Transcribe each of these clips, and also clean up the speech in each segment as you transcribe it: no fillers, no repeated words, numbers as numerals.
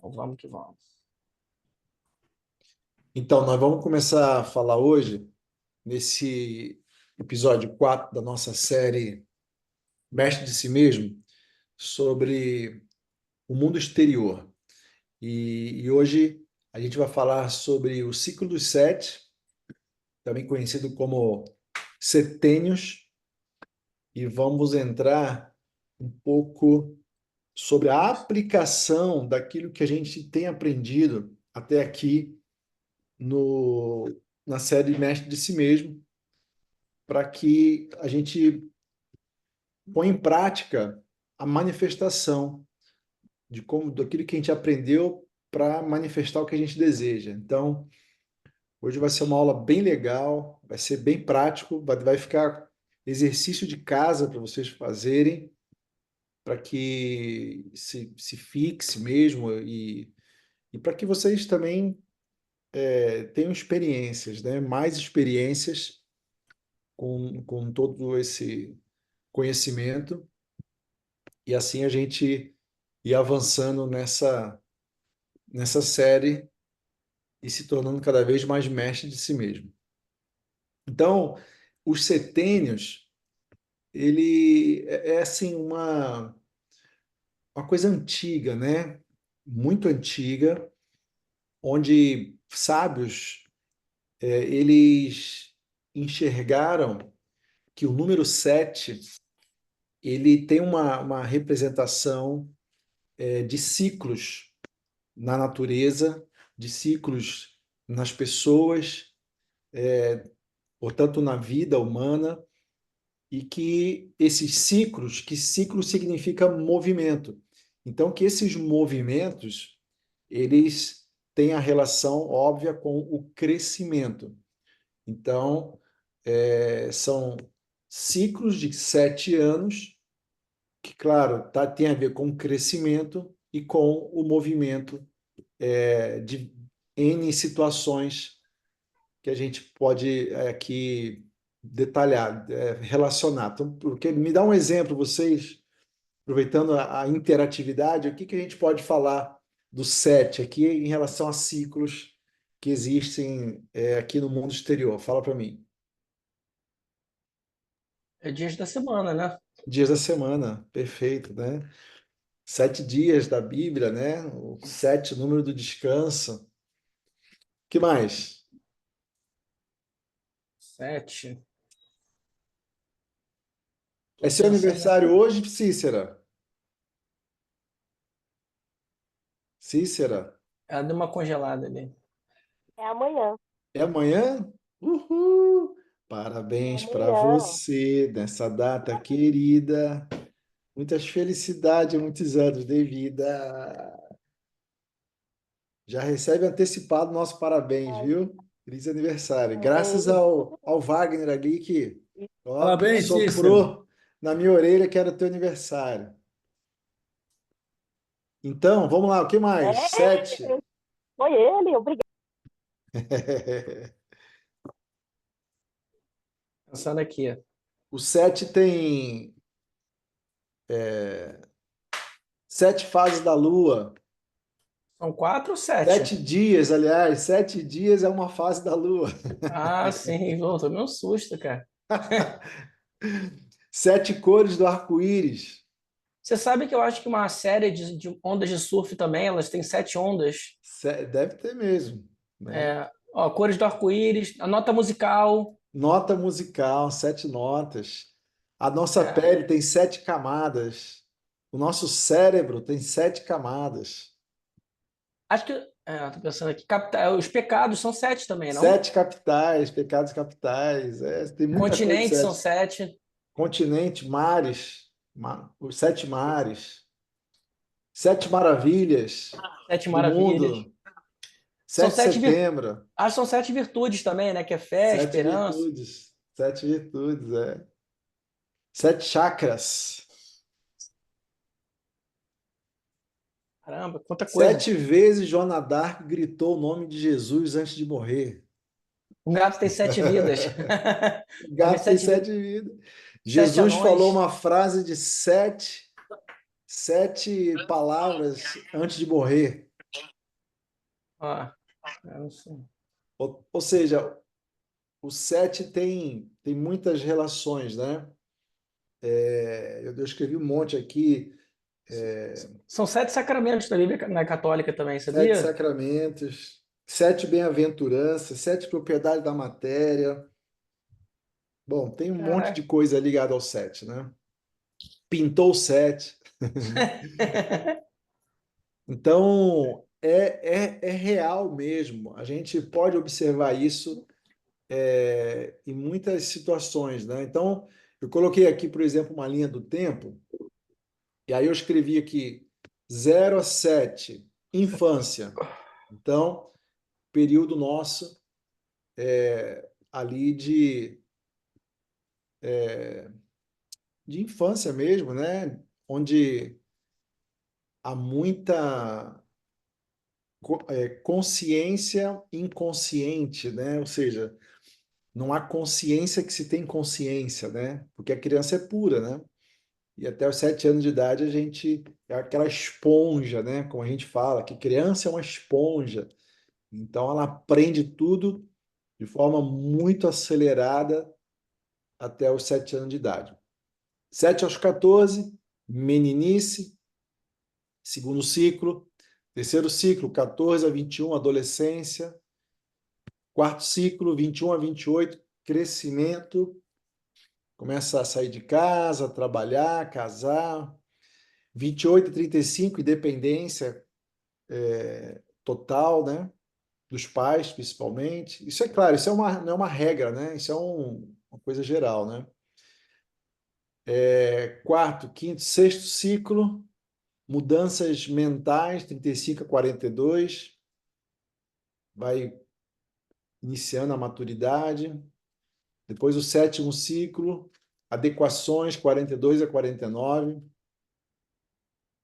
Então, vamos que vamos. Então, nós vamos começar a falar hoje, nesse episódio 4 da nossa série Mestre de Si Mesmo, sobre o mundo exterior. E hoje a gente vai falar sobre o ciclo dos sete, também conhecido como setênios, e vamos entrar um pouco sobre a aplicação daquilo que a gente tem aprendido até aqui no, na série Mestre de Si Mesmo, para que a gente põe em prática a manifestação de como daquilo que a gente aprendeu para manifestar o que a gente deseja. Então, hoje vai ser uma aula bem legal, vai ser bem prático, vai ficar exercício de casa para vocês fazerem, para que se fixe mesmo e para que vocês também tenham experiências, né? Mais experiências com todo esse conhecimento e assim a gente ir avançando nessa série e se tornando cada vez mais mestre de si mesmo. Então, os setênios, ele é assim uma coisa antiga, né? Muito antiga, onde sábios eles enxergaram que o número 7 ele tem uma representação de ciclos na natureza, de ciclos nas pessoas, portanto, na vida humana, e que esses ciclos, que ciclo significa movimento. Então, que esses movimentos, eles têm a relação óbvia com o crescimento. Então, são ciclos de 7 anos, que, claro, tem a ver com o crescimento e com o movimento de N situações que a gente pode aqui detalhar, relacionar. Então, porque me dá um exemplo, vocês, aproveitando a interatividade, o que que a gente pode falar do sete aqui em relação a ciclos que existem aqui no mundo exterior? Fala para mim. É dias da semana, né? Dias da semana, perfeito, né? 7 dias da Bíblia, né? O sete, o número do descanso. Que mais? Sete. É Tô seu pensando aniversário aqui. hoje, Cícera? Cícera? Ela deu uma congelada ali. É amanhã. É amanhã? Uhul! É Parabéns para amanhã. você nessa data querida. Muitas felicidades, muitos anos de vida. Já recebe antecipado nosso parabéns, Ai, viu? Feliz aniversário. Graças amém. ao Wagner ali que, ó, Parabéns, Cícero. soprou na minha orelha que era teu aniversário. Então, vamos lá, o que mais? É, Sete. foi ele, obrigada. Pensando aqui. O sete tem 7 fases da Lua. São quatro ou sete? 7 dias, aliás, 7 dias é uma fase da Lua. Ah, sim. Pô, tomei um susto, cara. 7 cores do arco-íris. Você sabe que eu acho que uma série de ondas de surf também, elas têm sete ondas. Deve ter mesmo, né? Ó, cores do arco-íris, a nota musical. Nota musical, 7 notas. A nossa É, pele tem 7 camadas. O nosso cérebro tem 7 camadas. acho que. Tô pensando aqui. Os pecados são sete também, não? 7 capitais, pecados capitais. Tem muita coisa de Continentes são sete. sete. Continente, mares, os 7 mares. 7 maravilhas Sete do maravilhas. mundo. São 7 de sete vir... setembro. Acho que são sete virtudes também, né? Que é fé, Sete esperança. virtudes. 7 virtudes, 7 chakras. Caramba, quanta coisa. 7 vezes Joana d'Arc gritou o nome de Jesus antes de morrer. O gato tem sete vidas. O Vai ver gato tem sete, 7 vidas. sete Jesus falou anões. uma frase de sete palavras antes de morrer. Ah, eu não sei. Ou seja, o 7 tem muitas relações, né? Eu escrevi um monte aqui, São 7 sacramentos da Bíblia na católica também, 7 sabia? sacramentos, 7 bem-aventuranças, 7 propriedades da matéria. Bom, tem um monte de Caraca. coisa ligada ao 7, né? Pintou o 7. Então, é real mesmo. A gente pode observar isso em muitas situações, né? Então, eu coloquei aqui, por exemplo, uma linha do tempo, e aí eu escrevi aqui 0 a 7, infância. Então, período nosso ali de infância mesmo, né? Onde há muita consciência inconsciente, né? Ou seja, não há consciência que se tem consciência, né? Porque a criança é pura, né? E até os 7 anos de idade a gente é aquela esponja, né? Como a gente fala, que criança é uma esponja. Então ela aprende tudo de forma muito acelerada até os 7 anos de idade. 7 aos 14, meninice, segundo ciclo. Terceiro ciclo, 14 a 21, adolescência. Quarto ciclo, 21 a 28, crescimento. Começa a sair de casa, trabalhar, casar. 28 a 35, independência total, né? Dos pais, principalmente. Isso é claro, isso não é uma regra, né? Isso é uma coisa geral, né? Quarto, quinto, sexto ciclo, mudanças mentais, 35 a 42, vai iniciando a maturidade. Depois o sétimo ciclo, adequações, 42 a 49.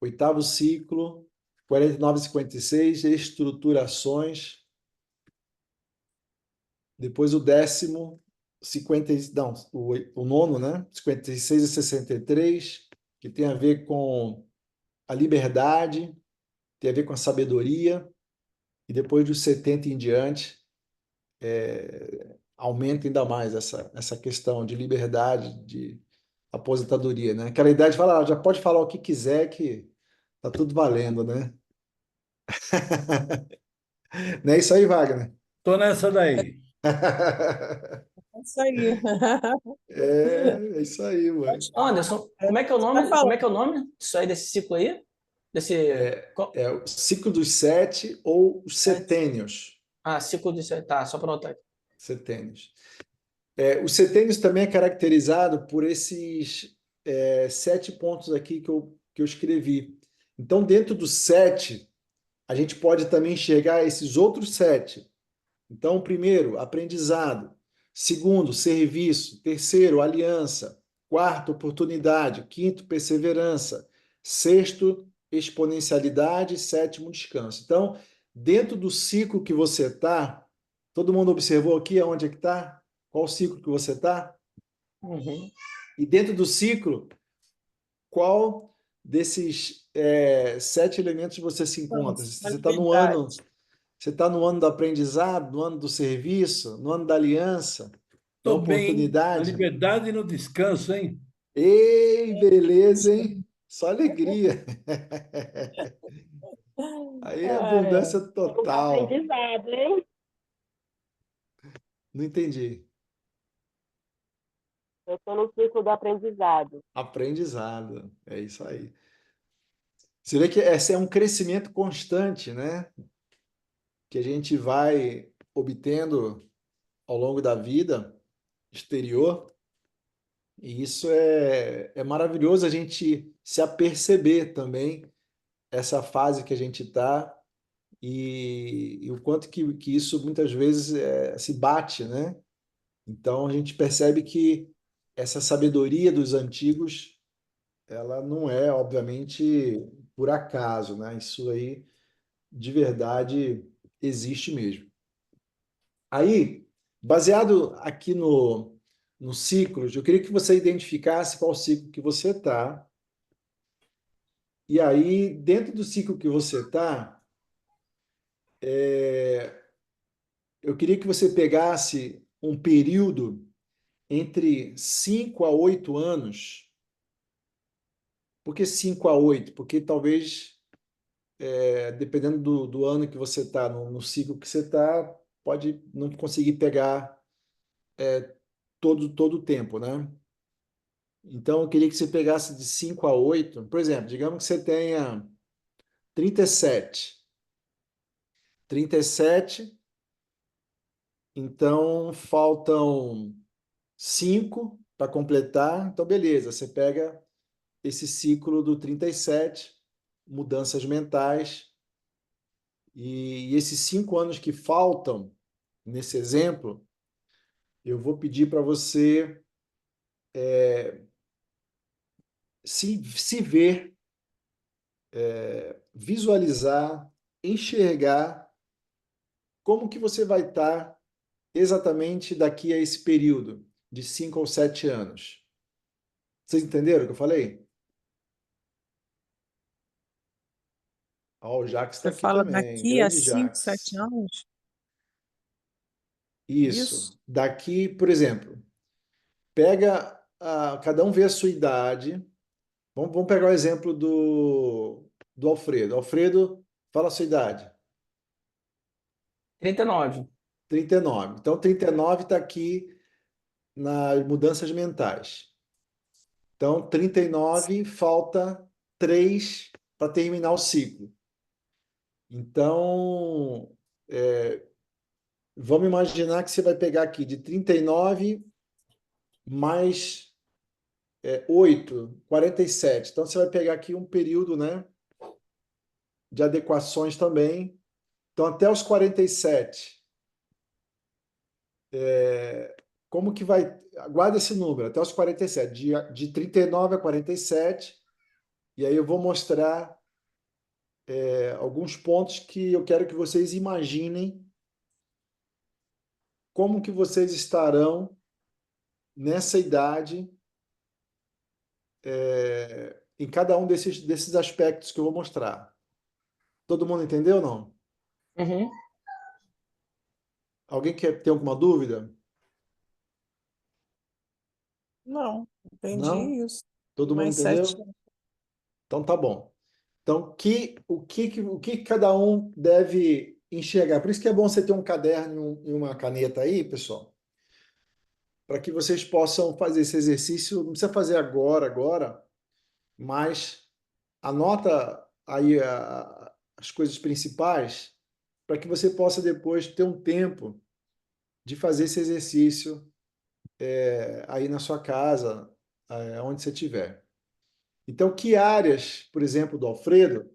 Oitavo ciclo, 49 a 56, estruturações. Depois o décimo, 50, não, o nono, né? 56 a 63, que tem a ver com a liberdade, tem a ver com a sabedoria. E depois dos 70 em diante, aumenta ainda mais essa questão de liberdade, de aposentadoria, né? Aquela idade fala, já pode falar o que quiser que tá tudo valendo, né? Não é isso aí, Wagner? Tô nessa daí. É isso aí. É isso aí, mano. Ô, Anderson, como é que é o Você vai nome? Como falar. é que é o nome disso aí, desse ciclo aí? Desse. É o ciclo dos 7 ou os Sete. setênios. Ah, ciclo de. Tá, só para anotar aqui. Setênios. Os setênios também é caracterizado por esses 7 pontos aqui que eu escrevi. Então, dentro do 7, a gente pode também enxergar esses outros 7. Então, primeiro, aprendizado. Segundo, serviço. Terceiro, aliança. Quarto, oportunidade. Quinto, perseverança. Sexto, exponencialidade. Sétimo, descanso. Então, dentro do ciclo que você está, todo mundo observou aqui aonde é que está? Qual o ciclo que você está? Uhum. E dentro do ciclo, qual desses 7 elementos você se encontra? A Você está no liberdade. ano você está no ano do aprendizado, no ano do serviço, no ano da aliança, da Tô bem na oportunidade. liberdade e no descanso, hein? Ei, beleza, hein? Só alegria. Aí é É. abundância Temos total. aprendizado, hein? Não entendi. Eu estou no ciclo do aprendizado. Aprendizado. É isso aí. Você vê que esse é um crescimento constante, né? Que a gente vai obtendo ao longo da vida exterior. E isso é maravilhoso a gente se aperceber também essa fase que a gente está e o quanto que isso muitas vezes se bate, né? Então a gente percebe que essa sabedoria dos antigos, ela não é, obviamente, por acaso, né? Isso aí de verdade existe mesmo. Aí, baseado aqui no ciclos, eu queria que você identificasse qual ciclo que você está. E aí, dentro do ciclo que você está, Eu queria que você pegasse um período entre 5 a 8 anos. Por que 5 a 8? Porque talvez, dependendo do ano que você está, no ciclo que você está, pode não conseguir pegar todo o tempo, né? Então, eu queria que você pegasse de 5 a 8. Por exemplo, digamos que você tenha 37. 37, então faltam 5 para completar. Então, beleza, você pega esse ciclo do 37, mudanças mentais, e esses 5 anos que faltam, nesse exemplo, eu vou pedir para você se ver, visualizar, enxergar como que você vai estar exatamente daqui a esse período de 5 ou 7 anos. Vocês entenderam o que eu falei? Ó, o Jax está Você aqui fala também, daqui a grande 5, 7 Jax. anos? Isso. Isso? Daqui, por exemplo, pega, cada um vê a sua idade. Vamos pegar o exemplo do Alfredo. Alfredo, fala a sua idade. 39. 39. Então, 39 está aqui nas mudanças mentais. Então, 39 falta 3 para terminar o ciclo. Então, vamos imaginar que você vai pegar aqui de 39 mais 8, 47. Então, você vai pegar aqui um período, né, de adequações também. Então, até os 47, como que vai. Guarda esse número, até os 47, de 39 a 47, e aí eu vou mostrar alguns pontos que eu quero que vocês imaginem como que vocês estarão nessa idade, em cada um desses aspectos que eu vou mostrar. Todo mundo entendeu ou não? Uhum. Alguém quer ter alguma dúvida? Não, entendi Não? isso. Todo mundo Mais 7 entendeu? anos. Então tá bom. Então, o que cada um deve enxergar? Por isso que é bom você ter um caderno e uma caneta aí, pessoal, para que vocês possam fazer esse exercício. Não precisa fazer agora, mas anota aí as coisas principais para que você possa depois ter um tempo de fazer esse exercício aí na sua casa, onde você estiver. Então, que áreas, por exemplo, do Alfredo,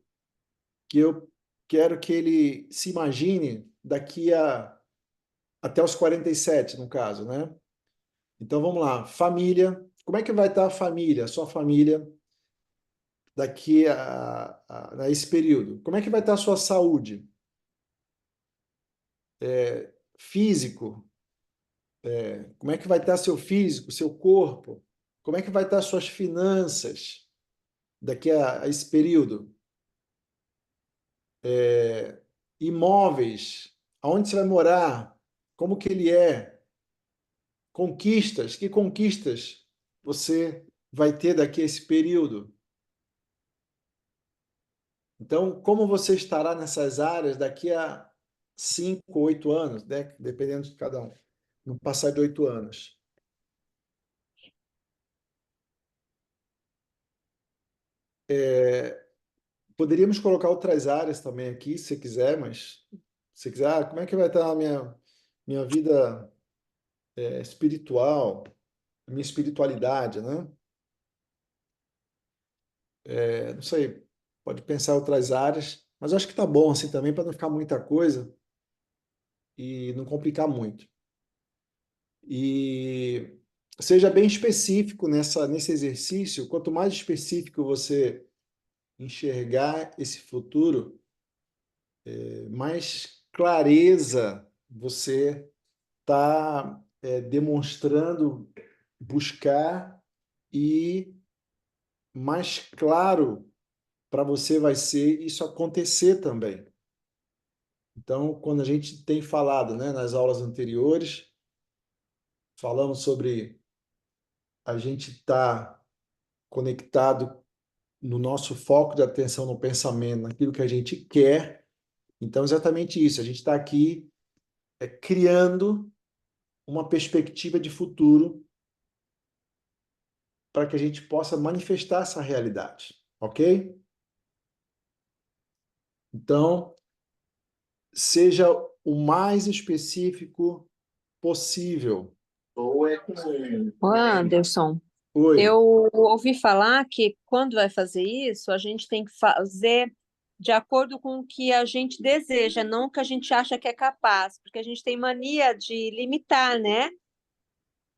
que eu quero que ele se imagine até os 47, no caso, né? Então vamos lá, família. Como é que vai estar a família, a sua família, daqui a esse período? Como é que vai estar a sua saúde? Físico? Como é que vai estar seu físico, seu corpo? Como é que vai estar suas finanças daqui a esse período? Imóveis, aonde você vai morar? Como que ele é? Conquistas, que conquistas você vai ter daqui a esse período? Então, como você estará nessas áreas daqui a 5, 8 anos, né? Dependendo de cada um, no passar de 8 anos? Poderíamos colocar outras áreas também aqui, se você quiser, mas se você quiser, como é que vai estar a minha vida espiritual, a minha espiritualidade, né? Não sei, pode pensar em outras áreas, mas eu acho que tá bom assim também para não ficar muita coisa e não complicar muito. E seja bem específico nesse exercício. Quanto mais específico você enxergar esse futuro, mais clareza você está demonstrando buscar, e mais claro para você vai ser isso acontecer também. Então, quando a gente tem falado, né, nas aulas anteriores, falamos sobre a gente estar conectado no nosso foco de atenção no pensamento, naquilo que a gente quer. Então, exatamente isso. A gente está aqui criando uma perspectiva de futuro para que a gente possa manifestar essa realidade, ok? Então, seja o mais específico possível. Ô, Anderson, Oi, eu ouvi falar que quando vai fazer isso, a gente tem que fazer de acordo com o que a gente deseja, não o que a gente acha que é capaz, porque a gente tem mania de limitar, né?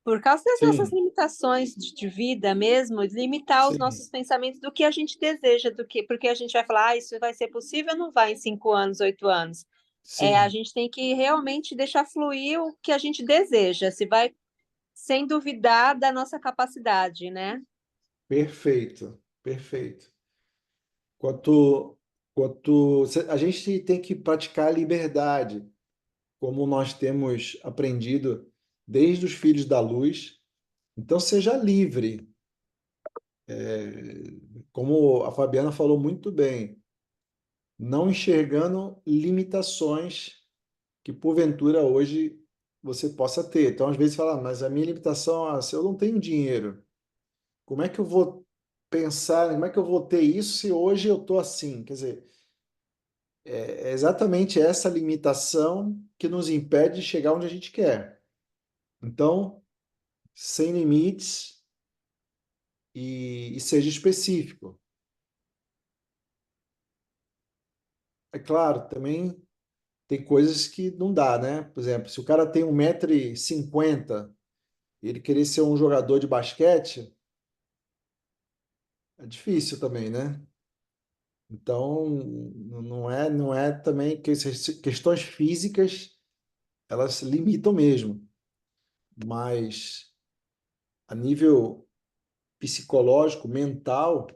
Por causa das nossas sim, limitações de vida mesmo, limitar os sim, nossos pensamentos do que a gente deseja, do que, porque a gente vai falar, isso vai ser possível, não vai em 5 anos, 8 anos. A sim, gente tem que realmente deixar fluir o que a gente deseja, se vai sem duvidar da nossa capacidade, né? perfeito, perfeito. Quanto a gente tem que praticar a liberdade, como nós temos aprendido desde os filhos da luz. Então, seja livre. Como a Fabiana falou muito bem, não enxergando limitações que porventura hoje você possa ter. Então, às vezes, fala, mas a minha limitação, se eu não tenho dinheiro, como é que eu vou pensar, como é que eu vou ter isso se hoje eu estou assim? Quer dizer, é exatamente essa limitação que nos impede de chegar onde a gente quer. Então, sem limites e seja específico. É claro, também tem coisas que não dá, né? Por exemplo, se o cara tem 1,50 m e ele querer ser um jogador de basquete, é difícil também, né? Então, não é também que questões físicas, elas limitam mesmo, mas a nível psicológico, mental,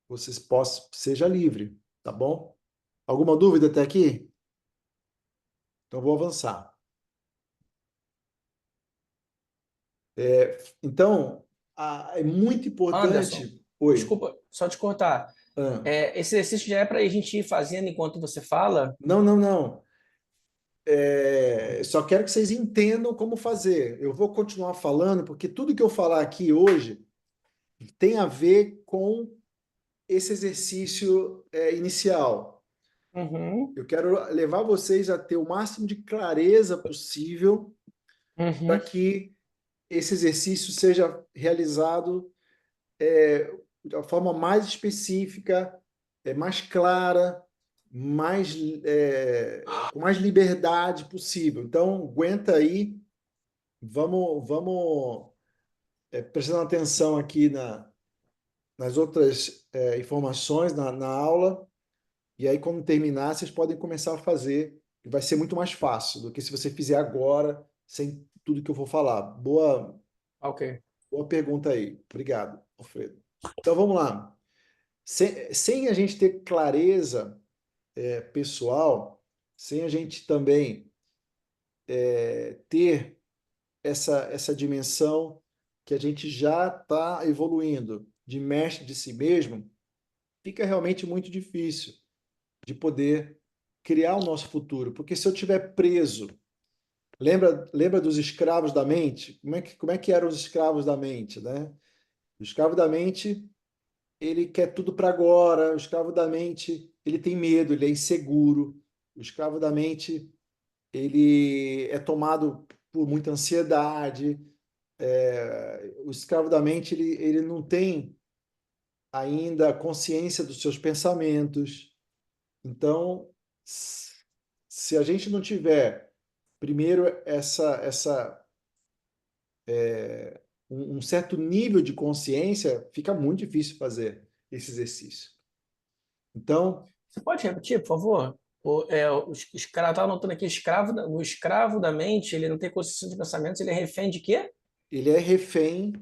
vocês possam, seja livre, tá bom? Alguma dúvida até aqui? Então vou avançar. Então, é muito Anderson, importante. Oi. desculpa, só te cortar. Ah, Esse exercício já é para a gente ir fazendo enquanto você fala? não, não, não. Só quero que vocês entendam como fazer. Eu vou continuar falando, porque tudo que eu falar aqui hoje tem a ver com esse exercício inicial. Uhum, Eu quero levar vocês a ter o máximo de clareza possível para uhum. que esse exercício seja realizado da forma mais específica, mais clara, mais, com mais liberdade possível. Então, aguenta aí, vamos prestando atenção aqui nas outras informações na aula, e aí, quando terminar, vocês podem começar a fazer, e vai ser muito mais fácil do que se você fizer agora, sem tudo que eu vou falar. Ok. Boa pergunta aí. Obrigado, Alfredo. Então, vamos lá. Sem a gente ter clareza pessoal, sem a gente também ter essa dimensão que a gente já está evoluindo de mestre de si mesmo, fica realmente muito difícil de poder criar o nosso futuro. Porque se eu estiver preso, lembra dos escravos da mente? Como é que eram os escravos da mente, né? O escravo da mente, ele quer tudo para agora. O escravo da mente, ele tem medo, ele é inseguro. O escravo da mente, ele é tomado por muita ansiedade. O escravo da mente, ele não tem ainda consciência dos seus pensamentos. Então, se a gente não tiver, primeiro, um certo nível de consciência, fica muito difícil fazer esse exercício. Então, Você pode repetir, por favor? O escravo, estava anotando aqui, o escravo da mente, ele não tem consciência de pensamentos, ele é refém de quê? ele é refém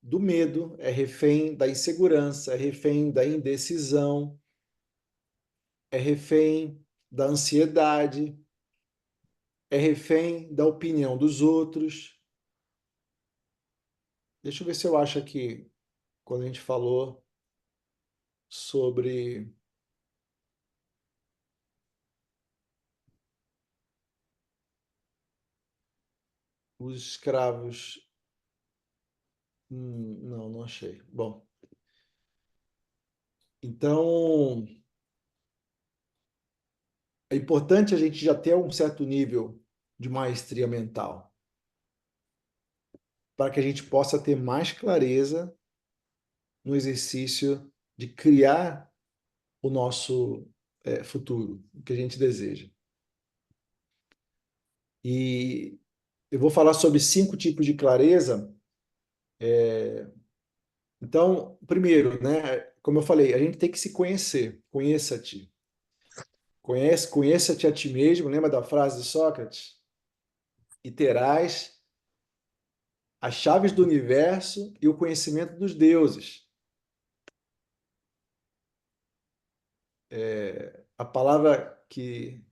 do medo, é refém da insegurança, é refém da indecisão, é refém da ansiedade, é refém da opinião dos outros. Deixa eu ver se eu acho aqui, quando a gente falou sobre os escravos. Não, não achei. Bom, então é importante a gente já ter um certo nível de maestria mental, para que a gente possa ter mais clareza no exercício de criar o nosso futuro, o que a gente deseja. E eu vou falar sobre 5 tipos de clareza. Então, primeiro, né, como eu falei, a gente tem que se conhecer. Conheça-te. Conheça-te a ti mesmo. Lembra da frase de Sócrates? E terás as chaves do universo e o conhecimento dos deuses. A palavra que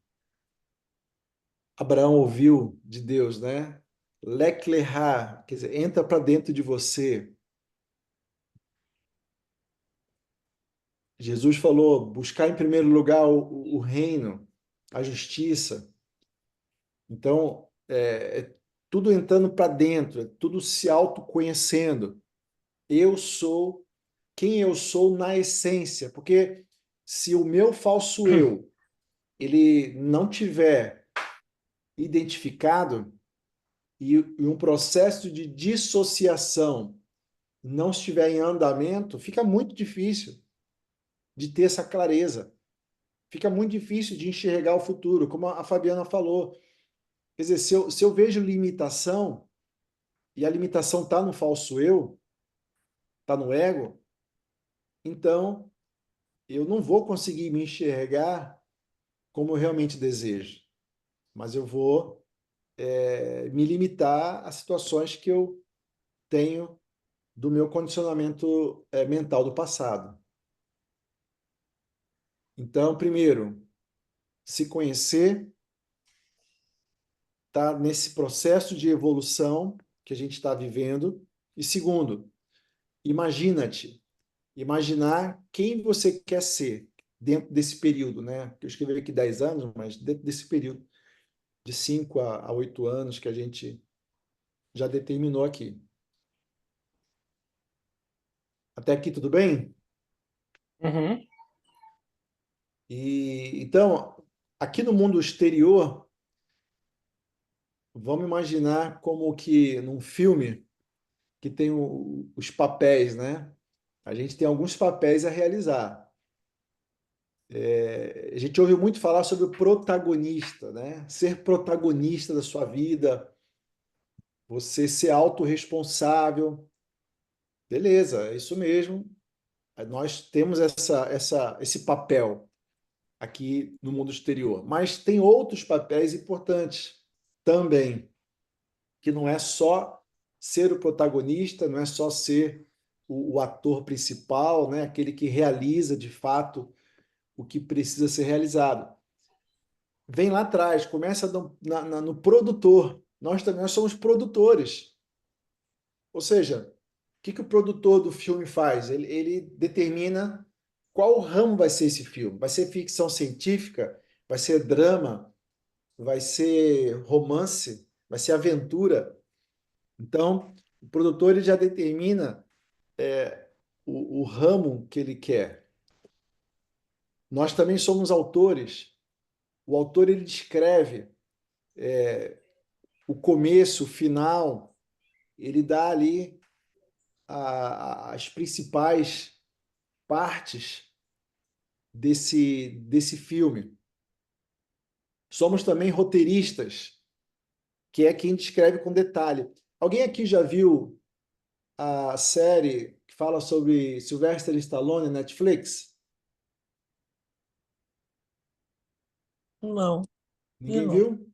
Abraão ouviu de Deus, né? Lek leha, quer dizer, entra para dentro de você. Jesus falou: buscar em primeiro lugar o reino, a justiça. Então, é tudo entrando para dentro, é tudo se autoconhecendo. Eu sou quem eu sou na essência, porque se o meu falso eu ele não tiver identificado e um processo de dissociação não estiver em andamento, fica muito difícil de ter essa clareza. Fica muito difícil de enxergar o futuro, como a Fabiana falou. Quer dizer, se eu vejo limitação, e a limitação está no falso eu, está no ego, então eu não vou conseguir me enxergar como eu realmente desejo. Mas eu vou me limitar a situações que eu tenho do meu condicionamento mental do passado. Então, primeiro, se conhecer, tá nesse processo de evolução que a gente está vivendo. E segundo, imagina-te, imaginar quem você quer ser dentro desse período, né? Eu escrevi aqui 10 anos, mas dentro desse período de 5 a 8 anos que a gente já determinou aqui. Até aqui tudo bem? Uhum. E então, aqui no mundo exterior, vamos imaginar como que num filme que tem os papéis, né? A gente tem alguns papéis a realizar. A gente ouve muito falar sobre o protagonista, né? Ser protagonista da sua vida, você ser autorresponsável. Beleza, é isso mesmo. Nós temos esse papel aqui no mundo exterior. Mas tem outros papéis importantes também, que não é só ser o protagonista, não é só ser o ator principal, né? Aquele que realiza de fato o que precisa ser realizado. Vem lá atrás, começa no produtor. Nós somos produtores. Ou seja, o que o produtor do filme faz? Ele determina qual ramo vai ser esse filme. Vai ser ficção científica? Vai ser drama? Vai ser romance? Vai ser aventura? Então, o produtor ele já determina o ramo que ele quer. Nós também somos autores. O autor ele descreve o começo, o final, ele dá ali as principais partes desse filme. Somos também roteiristas, que é quem descreve com detalhe. Alguém aqui já viu a série que fala sobre Sylvester Stallone na Netflix? Não, e Ninguém não. viu?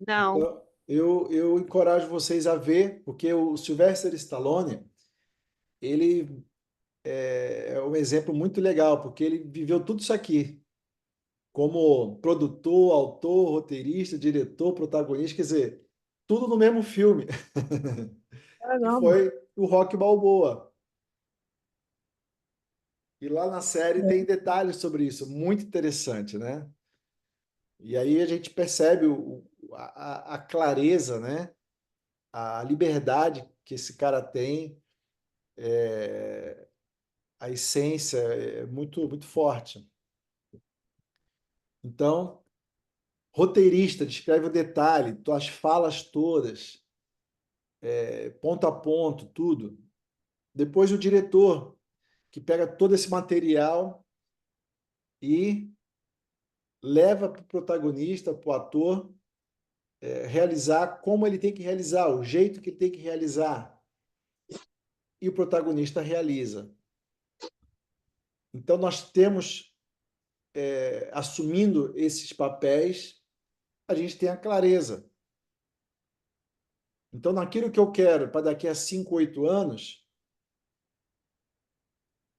Não. Então, eu encorajo vocês a ver, porque o Sylvester Stallone, ele é um exemplo muito legal, porque ele viveu tudo isso aqui. como produtor, autor, roteirista, diretor, protagonista, quer dizer, tudo no mesmo filme, que Caramba. foi o Rock Balboa. E lá na série tem É. detalhes sobre isso, muito interessante, né? E aí a gente percebe a clareza, né? A liberdade que esse cara tem, a essência é muito, muito forte. Então, roteirista, descreve o detalhe, as falas todas, ponto a ponto, tudo. Depois o diretor, que pega todo esse material e leva para o protagonista, para o ator, realizar como ele tem que realizar, o jeito que ele tem que realizar. E o protagonista realiza. Então, nós temos, assumindo esses papéis, a gente tem a clareza. Então, naquilo que eu quero para daqui a 5, 8 anos,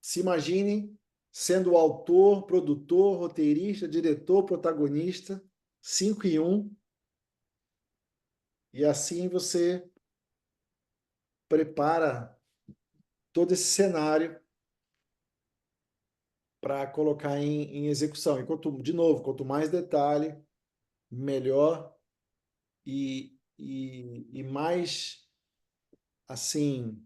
se imaginem sendo o autor, produtor, roteirista, diretor, protagonista, 5 em um, e assim você prepara todo esse cenário para colocar em execução. E de novo, quanto mais detalhe, melhor e mais assim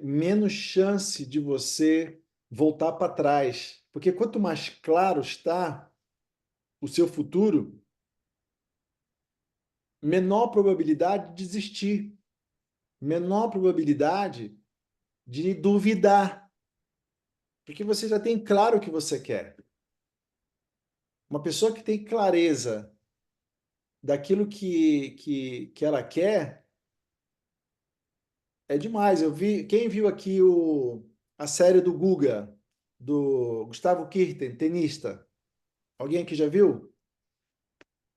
menos chance de você voltar para trás, porque quanto mais claro está o seu futuro, menor probabilidade de desistir, menor probabilidade de duvidar, porque você já tem claro o que você quer. Uma pessoa que tem clareza daquilo que ela quer é demais. Quem viu aqui a série do Guga, do Gustavo Kirten, tenista? Alguém aqui já viu?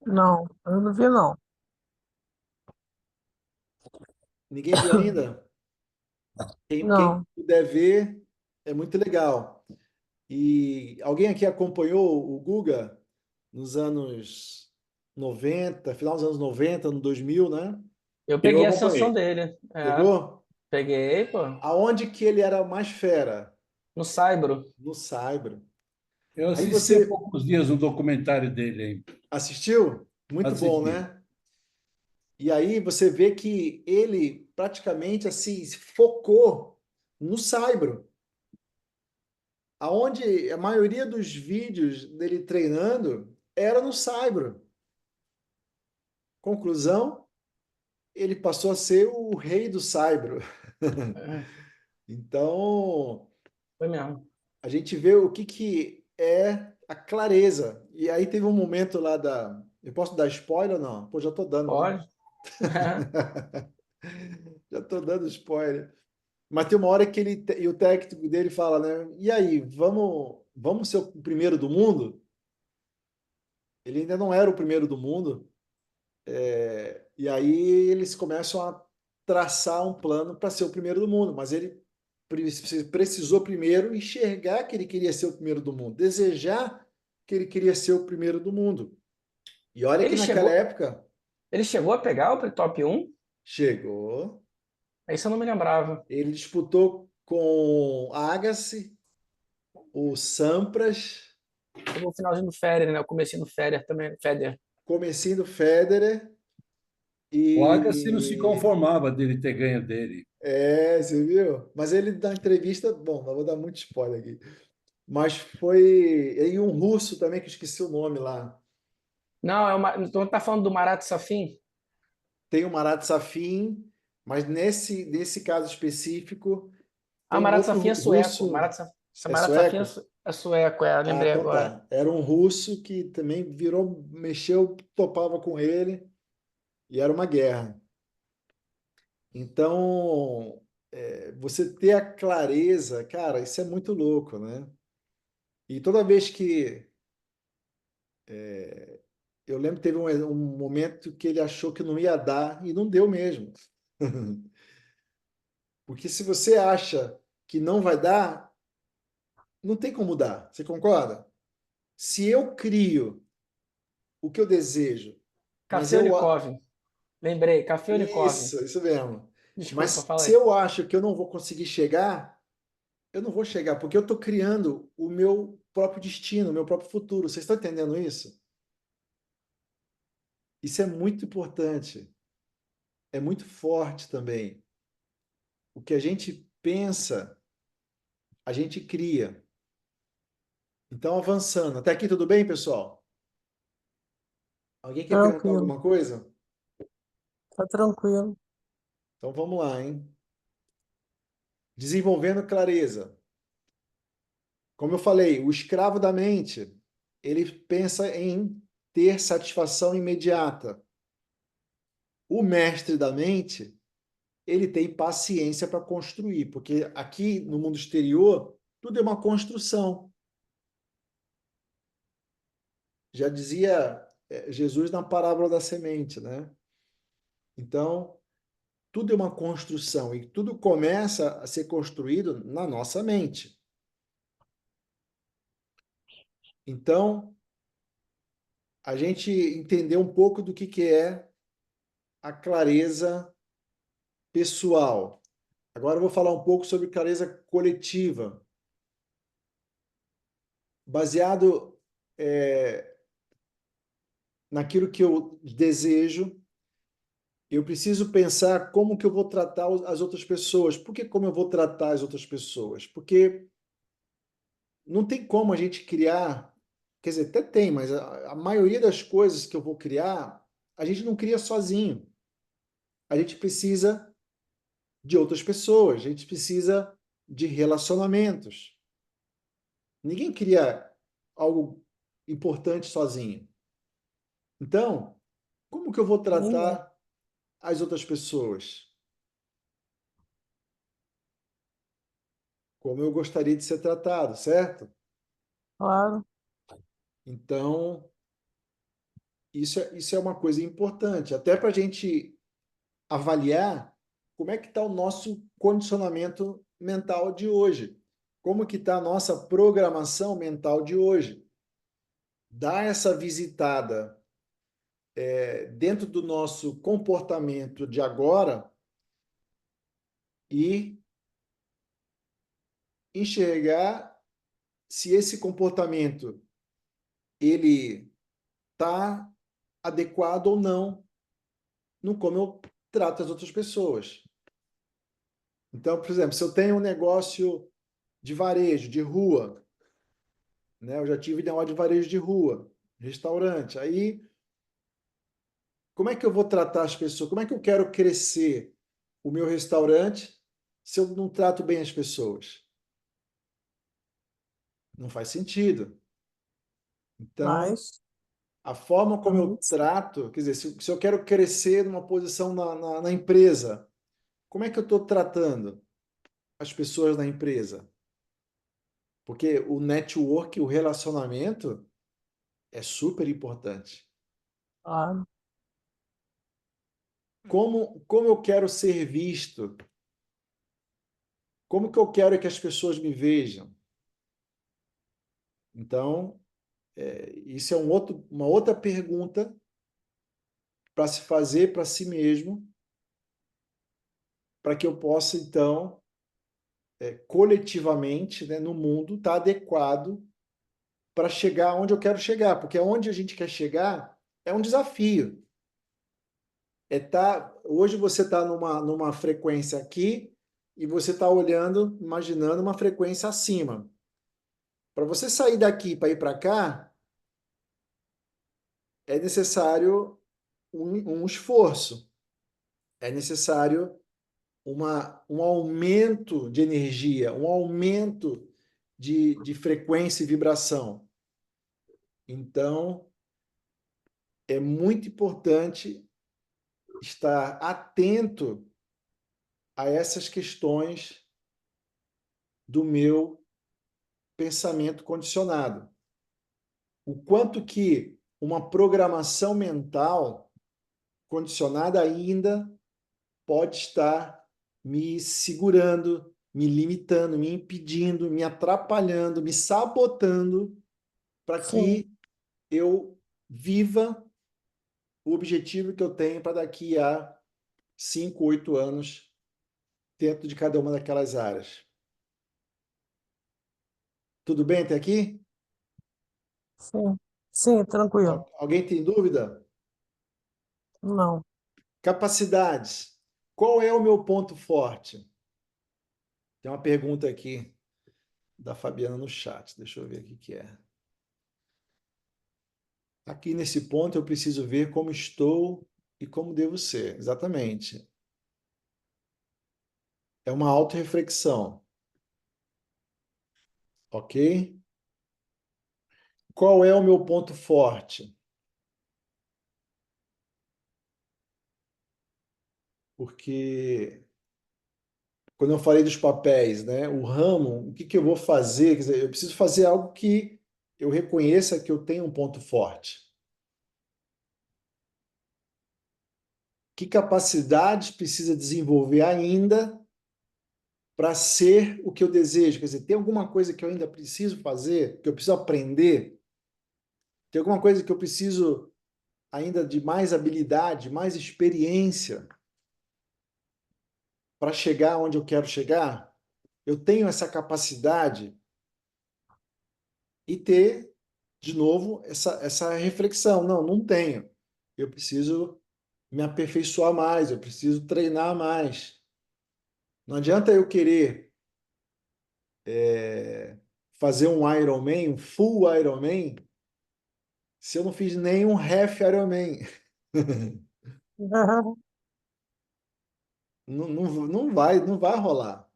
Não, eu não vi, não. Ninguém viu ainda? Quem Não, puder ver, é muito legal. E alguém aqui acompanhou o Guga nos anos 90, final dos anos 90, no 2000, né? Eu Eu peguei a ascensão acompanhei. dele. É, Pegou? peguei, pô. Aonde que ele era mais fera? No Saibro. No Saibro. Eu Aí assisti há você poucos dias um documentário dele aí. assistiu? Muito bom, Assisti. né? E aí você vê que ele praticamente assim se focou no Saibro, aonde a maioria dos vídeos dele treinando era no Saibro. Conclusão, ele passou a ser o rei do Saibro. É, Então, foi mesmo. a gente vê o que é a clareza. E aí teve um momento lá da. Eu posso dar spoiler ou não? Pô, já tô dando, né? Pode. Já tô dando spoiler. Mas tem uma hora que e o técnico dele fala, né? E aí, vamos ser o primeiro do mundo? Ele ainda não era o primeiro do mundo. E aí eles começam a traçar um plano para ser o primeiro do mundo, mas ele precisou primeiro enxergar que ele queria ser o primeiro do mundo, desejar que ele queria ser o primeiro do mundo. E olha que Ele naquela chegou, época ele chegou a pegar o top 1? chegou, Isso eu não me lembrava. ele disputou com Agassi, o Sampras, Chegou o finalzinho do Federer, né? O comecinho do Federer também. Federer. comecinho do Federer O Agassi não se e conformava dele ter ganho dele. você viu? Mas ele dá entrevista, bom, não vou dar muito spoiler aqui. Mas foi e um russo também que eu esqueci o nome lá. Não, então tá falando do Marat Safin? Tem o Marat Safin, mas nesse caso específico Ah, tem um Marat outro Safin é sueco. russo, Esse é Marat Safin sueco? é sueco, Ah, lembrei então agora. tá. Era um russo que também mexeu, topava com ele e era uma guerra. Então, você ter a clareza, cara, isso é muito louco, né? E toda vez que eu lembro que teve um momento que ele achou que não ia dar e não deu mesmo. Porque se você acha que não vai dar, não tem como dar. Você concorda? se eu crio o que eu desejo, mas Café unicórnio. Lembrei, café unicórnio. isso mesmo. Desculpa, Mas fala se aí. eu acho que eu não vou conseguir chegar, eu não vou chegar, porque eu estou criando o meu próprio destino, o meu próprio futuro. Vocês estão entendendo isso? Isso é muito importante. É muito forte também. O que a gente pensa, a gente cria. Então, avançando. Até aqui tudo bem, pessoal? Alguém quer perguntar Tranquilo, alguma coisa? tá tranquilo. Então vamos lá, hein? Desenvolvendo clareza. Como eu falei, o escravo da mente, ele pensa em ter satisfação imediata. O mestre da mente, ele tem paciência para construir, porque aqui no mundo exterior, tudo é uma construção. Já dizia Jesus na parábola da semente, né? Então, tudo é uma construção e tudo começa a ser construído na nossa mente. Então, a gente entender um pouco do que é a clareza pessoal. Agora eu vou falar um pouco sobre clareza coletiva. Baseado naquilo que eu desejo, eu preciso pensar como que eu vou tratar as outras pessoas. Por que como eu vou tratar as outras pessoas? Porque não tem como a gente criar, quer dizer, até tem, mas a maioria das coisas que eu vou criar, a gente não cria sozinho. A gente precisa de outras pessoas, a gente precisa de relacionamentos. Ninguém cria algo importante sozinho. Então, como que eu vou Ninguém. tratar as outras pessoas? Como eu gostaria de ser tratado, certo? Claro, Então, isso é uma coisa importante, até para a gente avaliar como é que está o nosso condicionamento mental de hoje. Como que está a nossa programação mental de hoje. Dar essa visitada dentro do nosso comportamento de agora e enxergar se esse comportamento ele está adequado ou não no como eu trato as outras pessoas. Então, por exemplo, se eu tenho um negócio de varejo, de rua, né? Eu já tive negócio de varejo de rua, restaurante. Aí, como é que eu vou tratar as pessoas? Como é que eu quero crescer o meu restaurante se eu não trato bem as pessoas? Não faz sentido. Então, mas a forma como eu realmente trato, quer dizer, se eu quero crescer numa posição na empresa, como é que eu estou tratando as pessoas na empresa? Porque o network, o relacionamento é super importante. claro. Como eu quero ser visto? Como que eu quero que as pessoas me vejam? Então, isso é uma outra pergunta para se fazer para si mesmo, para que eu possa, então, coletivamente, né, no mundo, estar adequado para chegar onde eu quero chegar, porque onde a gente quer chegar é um desafio. Hoje você está numa frequência aqui e você está olhando, imaginando uma frequência acima. Para você sair daqui para ir para cá, é necessário um esforço, é necessário um aumento de energia, um aumento de frequência e vibração. Então, é muito importante estar atento a essas questões do meu pensamento condicionado. O quanto que uma programação mental condicionada ainda pode estar me segurando, me limitando, me impedindo, me atrapalhando, me sabotando para Sim, que eu viva o objetivo que eu tenho para daqui a 5, 8 anos dentro de cada uma daquelas áreas. Tudo bem até aqui? sim. Sim, tranquilo. Alguém tem dúvida? Não. Capacidades. Qual é o meu ponto forte? Tem uma pergunta aqui da Fabiana no chat. Deixa eu ver o que é. Aqui nesse ponto eu preciso ver como estou e como devo ser. Exatamente. É uma autorreflexão. Ok? Qual é o meu ponto forte? Porque quando eu falei dos papéis, né, o ramo, o que eu vou fazer? Quer dizer, eu preciso fazer algo que eu reconheça que eu tenho um ponto forte. Que capacidades precisa desenvolver ainda para ser o que eu desejo? Quer dizer, tem alguma coisa que eu ainda preciso fazer, que eu preciso aprender? Tem alguma coisa que eu preciso ainda de mais habilidade, mais experiência para chegar onde eu quero chegar? Eu tenho essa capacidade e ter, de novo, essa reflexão. Não, não tenho. Eu preciso me aperfeiçoar mais, eu preciso treinar mais. Não adianta eu querer fazer um Ironman, um full Ironman, se eu não fiz nenhum half Ironman. Não vai rolar,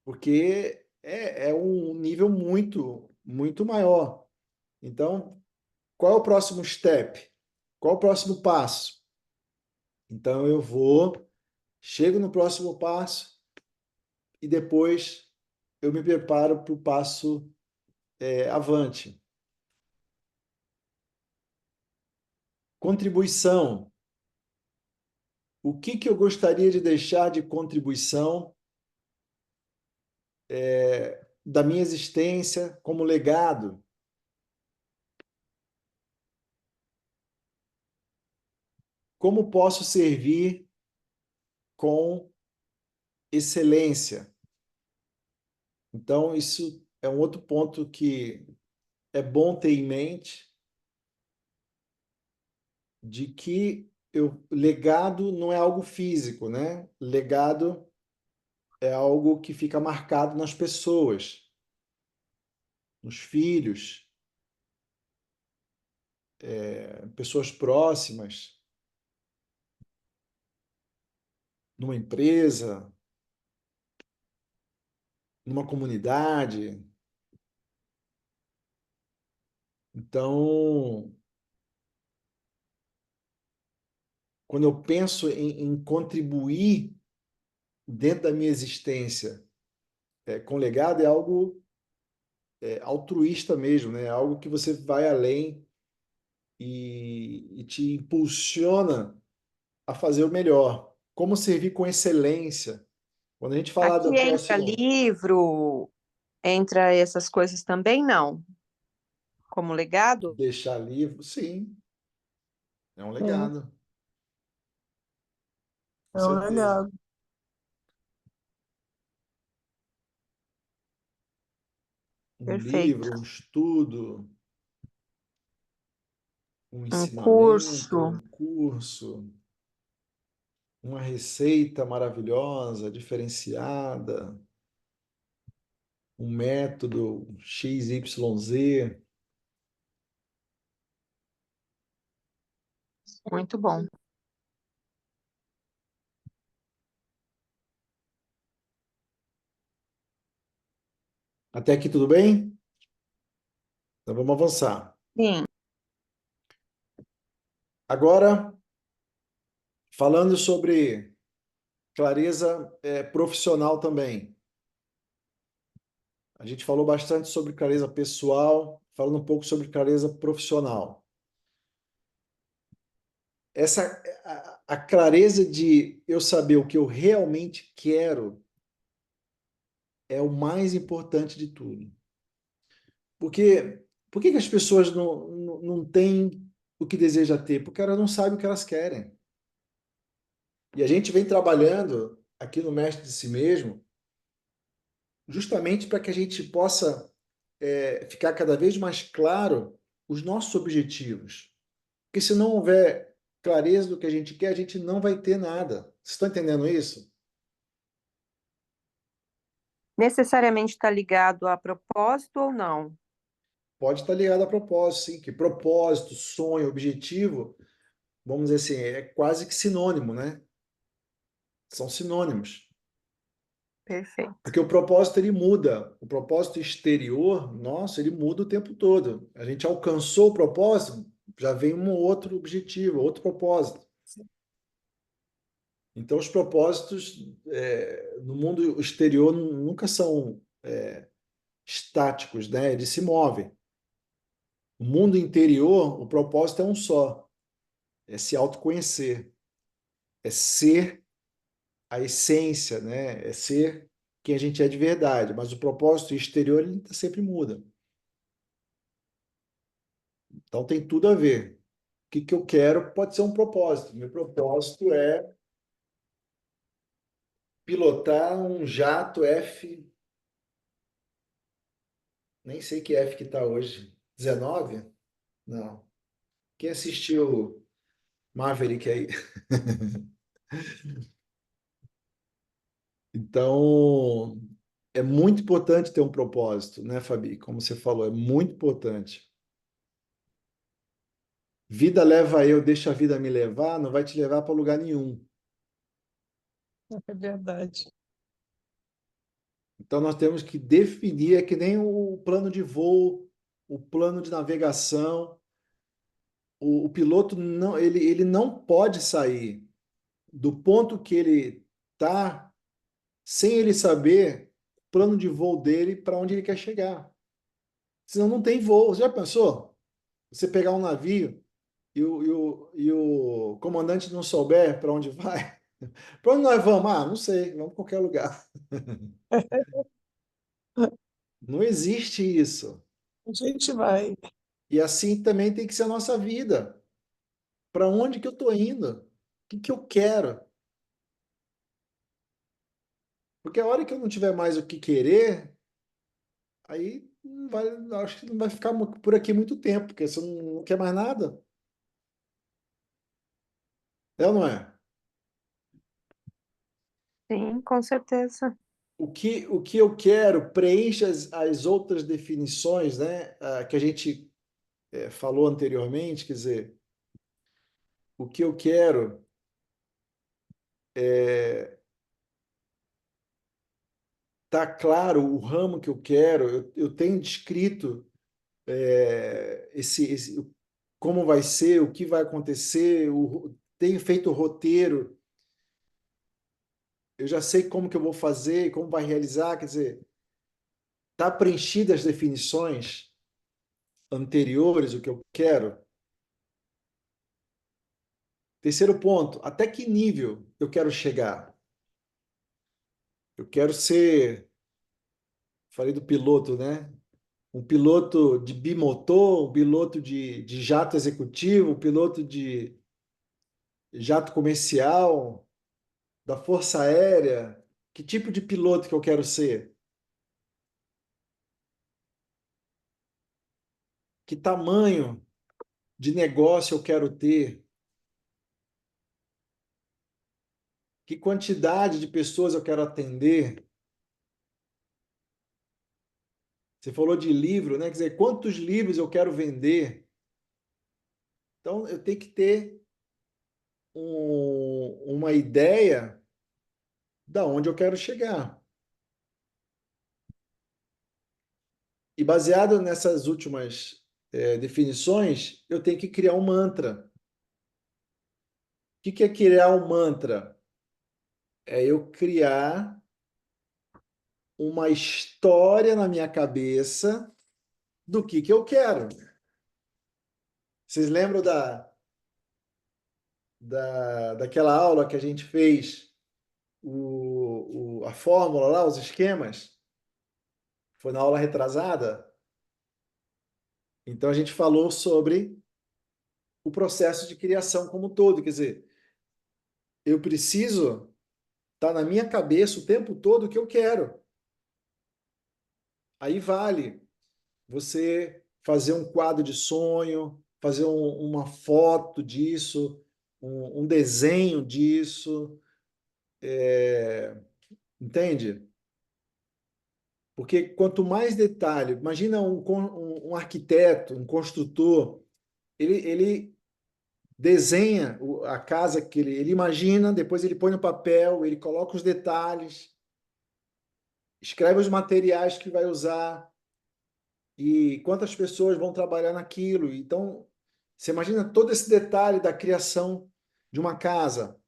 porque é um nível muito, muito maior. Então, qual é o próximo step? Qual é o próximo passo? Então, chego no próximo passo e depois eu me preparo para o passo avante. Contribuição. O que eu gostaria de deixar de contribuição da minha existência como legado? Como posso servir com excelência? Então, isso é um outro ponto que é bom ter em mente, de que legado não é algo físico, né? Legado é algo que fica marcado nas pessoas, nos filhos, pessoas próximas, numa empresa, numa comunidade. Então, quando eu penso em contribuir dentro da minha existência com legado, é algo altruísta mesmo, né? É algo que você vai além e te impulsiona a fazer o melhor. Como servir com excelência. Quando a gente falar do Aqui entra próximo, livro, entra essas coisas também, não? Como legado? deixar livro, sim, é um Sim, legado, com é um certeza. legado. Um livro, Perfeito. um estudo, um Um ensinamento, curso. um curso, uma receita maravilhosa, diferenciada, um método XYZ. Muito bom. Até aqui tudo bem? Então vamos avançar. Sim. Agora, falando sobre clareza profissional também. A gente falou bastante sobre clareza pessoal, falando um pouco sobre clareza profissional. A clareza de eu saber o que eu realmente quero é o mais importante de tudo. Porque Por que que as pessoas não têm o que desejam ter? Porque elas não sabem o que elas querem. E a gente vem trabalhando aqui no Mestre de Si Mesmo justamente para que a gente possa ficar cada vez mais claro os nossos objetivos. Porque se não houver clareza do que a gente quer, a gente não vai ter nada. Vocês estão entendendo isso? Necessariamente está ligado a propósito ou não? Pode estar ligado a propósito, sim. Que propósito, sonho, objetivo, vamos dizer assim, é quase que sinônimo, né? São sinônimos. Perfeito. Porque o propósito ele muda. O propósito exterior, nosso, ele muda o tempo todo. A gente alcançou o propósito, já vem um outro objetivo, outro propósito. Então, os propósitos no mundo exterior nunca são estáticos, né? Eles se movem. No mundo interior, o propósito é um só: é se autoconhecer, é ser a essência, né? É ser quem a gente é de verdade. Mas o propósito exterior ele sempre muda. Então tem tudo a ver. O que que eu quero pode ser um propósito. Meu propósito é pilotar um jato F, nem sei que F que está hoje, 19? Não. Quem assistiu Maverick aí? Então, é muito importante ter um propósito, né, Fabi? Como você falou, é muito importante. Vida leva eu, deixa a vida me levar, não vai te levar para lugar nenhum. É verdade. Então, nós temos que definir, é que nem o plano de voo, o plano de navegação. O piloto não, ele não pode sair do ponto que ele está sem ele saber o plano de voo dele para onde ele quer chegar. Senão não tem voo. Você já pensou? Você pegar um navio e o comandante não souber para onde vai? Para onde nós vamos? Ah, não sei, vamos para qualquer lugar. Não existe isso. A gente vai. E assim também tem que ser a nossa vida. Para onde que eu estou indo? O que que eu quero? Porque a hora que eu não tiver mais o que querer, aí não vai, acho que não vai ficar por aqui muito tempo, porque você não quer mais nada. É ou não é? Sim, com certeza. O que eu quero preenche as outras definições, né, que a gente falou anteriormente, quer dizer, o que eu quero é tá claro o ramo que eu quero, eu tenho descrito como vai ser, o que vai acontecer, tenho feito o roteiro, eu já sei como que eu vou fazer, como vai realizar, quer dizer, tá preenchidas as definições anteriores, o que eu quero. Terceiro ponto, até que nível eu quero chegar? Eu quero ser, falei do piloto, né? Um piloto de bimotor, um piloto de jato executivo, um piloto de jato comercial, da Força Aérea. Que tipo de piloto que eu quero ser? Que tamanho de negócio eu quero ter? Que quantidade de pessoas eu quero atender? Você falou de livro, né? Quer dizer, quantos livros eu quero vender? Então, eu tenho que ter uma ideia da onde eu quero chegar. E baseado nessas últimas definições, eu tenho que criar um mantra. O que é criar um mantra? É eu criar uma história na minha cabeça do que eu quero. Vocês lembram daquela aula que a gente fez, a fórmula lá, os esquemas? Foi na aula retrasada? Então, a gente falou sobre o processo de criação como um todo. Quer dizer, eu preciso estar na minha cabeça o tempo todo o que eu quero. Aí vale você fazer um quadro de sonho, fazer uma foto disso, um desenho disso, entende? Porque quanto mais detalhe, imagina um arquiteto, um construtor, ele desenha a casa que ele imagina, depois ele põe no papel, ele coloca os detalhes, escreve os materiais que vai usar e quantas pessoas vão trabalhar naquilo. Então, você imagina todo esse detalhe da criação de uma casa.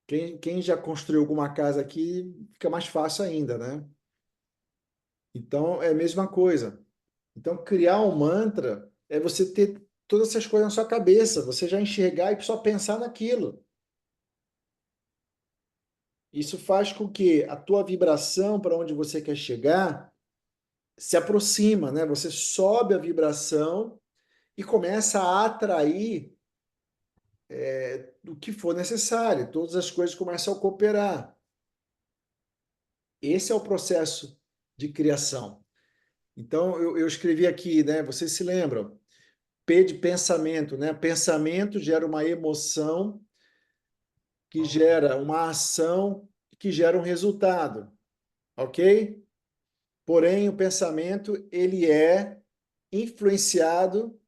Quem já construiu alguma casa aqui, fica mais fácil ainda, né? Então, é a mesma coisa. Então, criar um mantra é você ter todas essas coisas na sua cabeça, você já enxergar e só pensar naquilo. Isso faz com que a tua vibração para onde você quer chegar se aproxima, né? Você sobe a vibração e começa a atrair o que for necessário. Todas as coisas começam a cooperar. Esse é o processo de criação. Então, eu escrevi aqui, né? Vocês se lembram? P de pensamento, né? Pensamento gera uma emoção, que gera uma ação, que gera um resultado, ok? Porém, o pensamento, ele é influenciado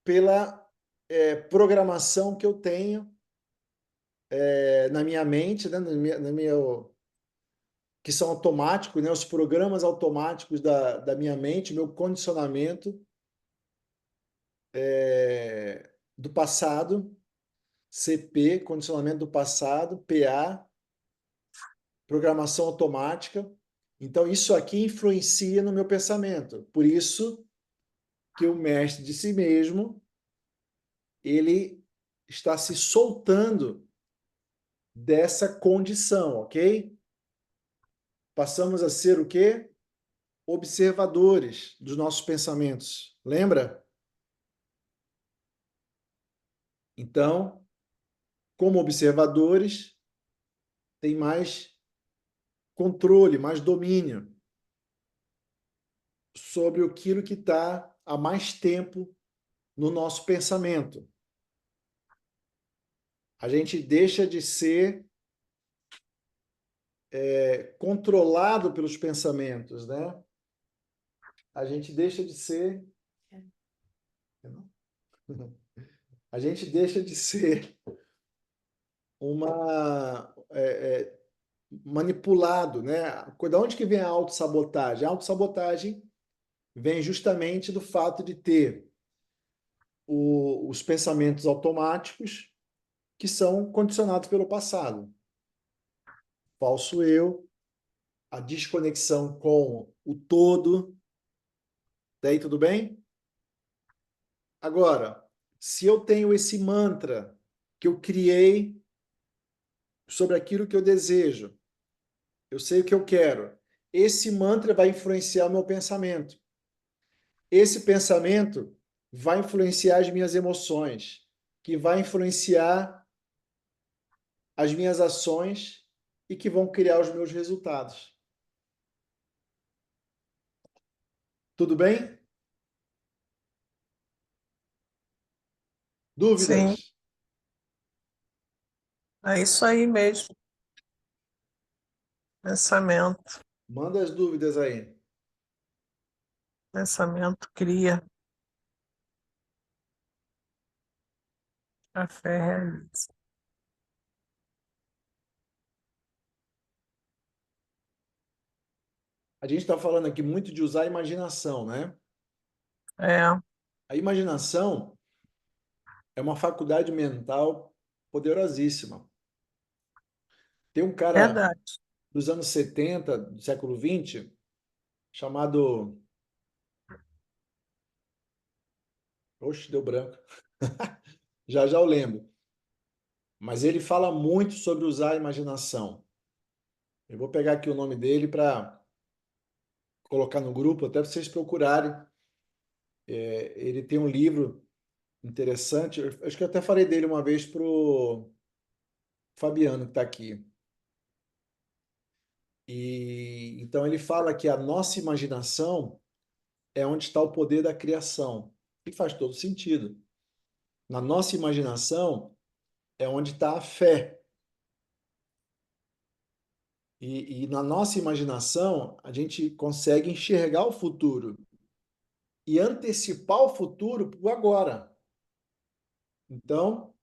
pela programação que eu tenho na minha mente, né? Que são automáticos, né? Os programas automáticos da minha mente, meu condicionamento do passado, CP, condicionamento do passado, PA, programação automática. Então, isso aqui influencia no meu pensamento. Por isso que o mestre de si mesmo, ele está se soltando dessa condição, ok? Passamos a ser o quê? Observadores dos nossos pensamentos. Lembra? Então, como observadores, tem mais controle, mais domínio sobre aquilo que está há mais tempo no nosso pensamento. A gente deixa de ser controlado pelos pensamentos, né? A gente deixa de ser... A gente deixa de ser manipulado, né? Da onde que vem a autossabotagem? A autossabotagem vem justamente do fato de ter os pensamentos automáticos que são condicionados pelo passado. Falso eu, a desconexão com o todo. Daí tudo bem? Agora, se eu tenho esse mantra que eu criei sobre aquilo que eu desejo, eu sei o que eu quero, esse mantra vai influenciar o meu pensamento. Esse pensamento vai influenciar as minhas emoções, que vai influenciar as minhas ações e que vão criar os meus resultados. Tudo bem? Sim, Dúvidas? é isso aí mesmo. Pensamento. Manda as dúvidas aí. Pensamento cria. A fé realiza. A gente está falando aqui muito de usar a imaginação, né? É, A imaginação é uma faculdade mental poderosíssima. Tem um cara verdade. dos anos 70, do século XX, chamado... Oxe, deu branco. Já já eu lembro. Mas ele fala muito sobre usar a imaginação. Eu vou pegar aqui o nome dele para colocar no grupo, até vocês procurarem. Ele tem um livro interessante, acho que eu até falei dele uma vez para o Fabiano, que está aqui. E então ele fala que a nossa imaginação é onde está o poder da criação. E faz todo sentido. Na nossa imaginação é onde está a fé. E na nossa imaginação a gente consegue enxergar o futuro e antecipar o futuro para o agora. Então,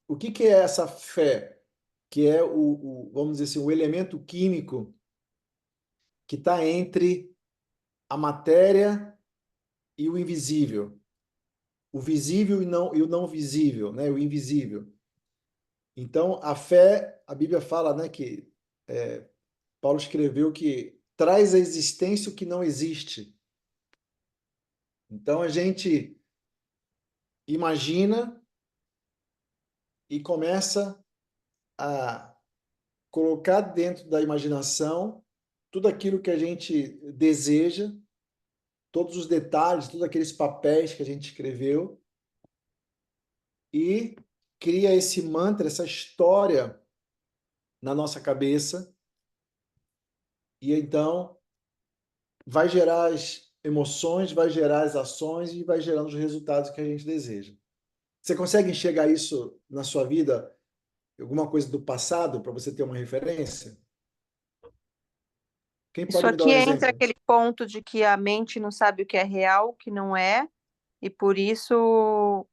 o que é essa fé? Que é vamos dizer assim, o elemento químico que está entre a matéria e o invisível. O visível e o não visível, né? O invisível. Então, a fé, a Bíblia fala, né, que Paulo escreveu que traz à existência o que não existe. Então, a gente imagina e começa a colocar dentro da imaginação tudo aquilo que a gente deseja, todos os detalhes, todos aqueles papéis que a gente escreveu e cria esse mantra, essa história na nossa cabeça e então vai gerar as emoções, vai gerar as ações e vai gerando os resultados que a gente deseja. Você consegue enxergar isso na sua vida? Alguma coisa do passado para você ter uma referência? Quem Isso pode me dar um aqui entra exemplo? aquele ponto de que a mente não sabe o que é real, o que não é, e por isso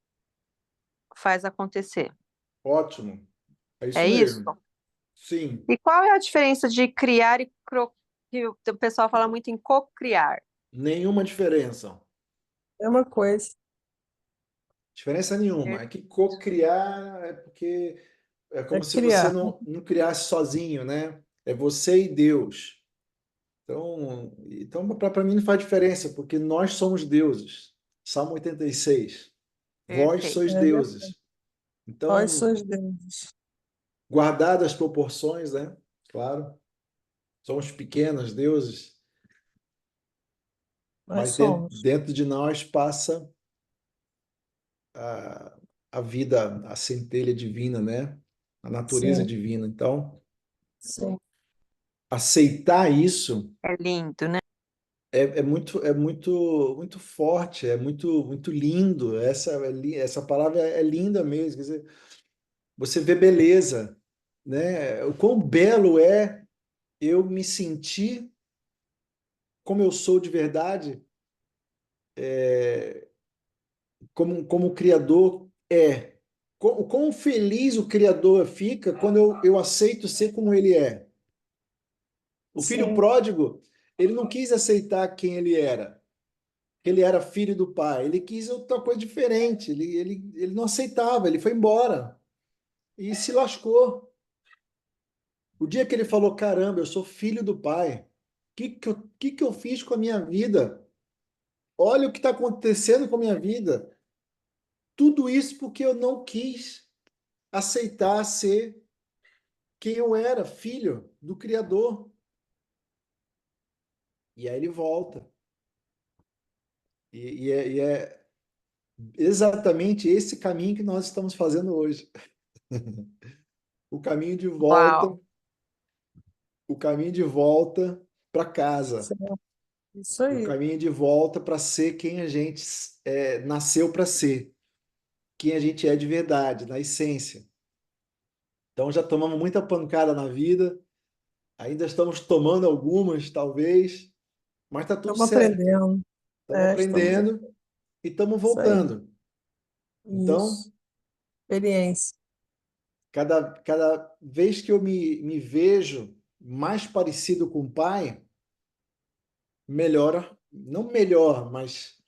faz acontecer. Ótimo. É isso É isso? mesmo. Sim, E qual é a diferença de criar e que o pessoal fala muito em cocriar? nenhuma diferença. É uma coisa. Diferença nenhuma. É que co-criar é porque é É como se você criar. não criasse sozinho, né? É você e Deus. Então para mim não faz diferença, porque nós somos deuses. Salmo 86. Vós Perfeito. sois É verdade. deuses. Vós Então, sois deuses. guardadas as proporções, né? Claro, somos pequenos deuses, Nós mas somos. dentro de nós passa a, a vida, a centelha divina, né? A natureza Sim, divina. Então, sim. aceitar isso É lindo, né? muito forte, é muito lindo. Essa palavra é linda mesmo. Quer dizer, você vê beleza, né? O quão belo é eu me sentir como eu sou de verdade, como o Criador é. Quão feliz o Criador fica quando eu aceito ser como ele é. O filho Sim, pródigo, ele não quis aceitar quem ele era. Ele era filho do pai. Ele quis outra coisa diferente. Ele não aceitava, ele foi embora. E se lascou. O dia que ele falou, caramba, eu sou filho do pai. O que que eu fiz com a minha vida? Olha o que está acontecendo com a minha vida. Tudo isso porque eu não quis aceitar ser quem eu era, filho do Criador. E aí ele volta. E é exatamente esse caminho que nós estamos fazendo hoje. O caminho de volta, Uau. o caminho de volta para casa, certo. Isso o aí. caminho de volta para ser quem a gente nasceu para ser, quem a gente é de verdade, na essência. Então já tomamos muita pancada na vida, ainda estamos tomando algumas, talvez, mas está tudo Estamos certo. aprendendo. Estamos É, estamos. aprendendo e estamos Isso aí. voltando. Então, Isso. Experiência. cada vez que eu me vejo mais parecido com o pai, melhora, não melhor, mas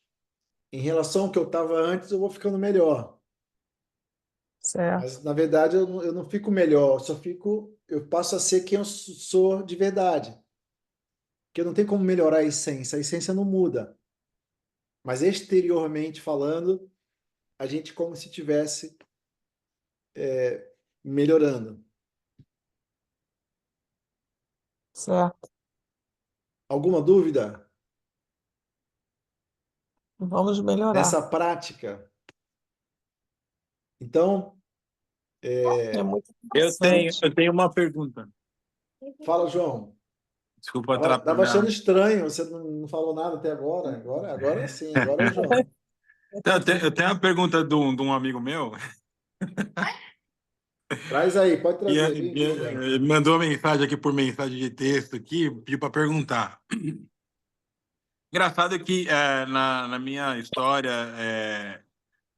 em relação ao que eu estava antes, eu vou ficando melhor. Certo. Mas, na verdade, eu não fico melhor, eu passo a ser quem eu sou de verdade. Porque não tem como melhorar a essência não muda. Mas exteriormente falando, a gente como se tivesse melhorando. Certo. Alguma dúvida Vamos melhorar. nessa prática? Então, É muito Eu tenho, interessante. eu tenho uma pergunta. fala, João. Desculpa Tava achando atrapalhar. estranho, você não falou nada até agora. Agora sim, agora é o João. Então, eu tenho uma pergunta de um amigo meu Traz aí, pode e trazer, bem-vindo. ele mandou uma mensagem aqui por mensagem de texto aqui, pediu para perguntar. Engraçado que na minha história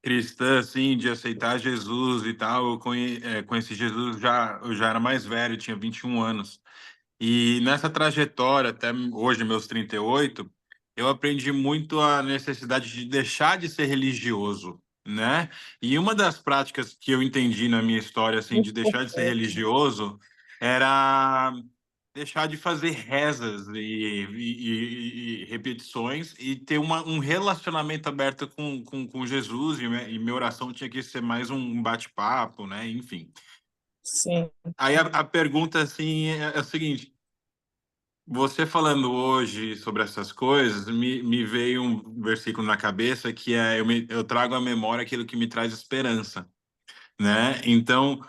cristã, assim, de aceitar Jesus e tal, eu conheci Jesus eu já era mais velho, tinha 21 anos. E nessa trajetória, até hoje, meus 38, eu aprendi muito a necessidade de deixar de ser religioso, né? E uma das práticas que eu entendi na minha história, assim, de deixar de ser Importante. religioso, era deixar de fazer rezas e repetições e ter um relacionamento aberto com Jesus, e minha oração tinha que ser mais um bate-papo, né? Enfim. Sim. Aí a pergunta, assim, é o seguinte: você falando hoje sobre essas coisas, me veio um versículo na cabeça que é: eu trago à memória aquilo que me traz esperança, né? Então,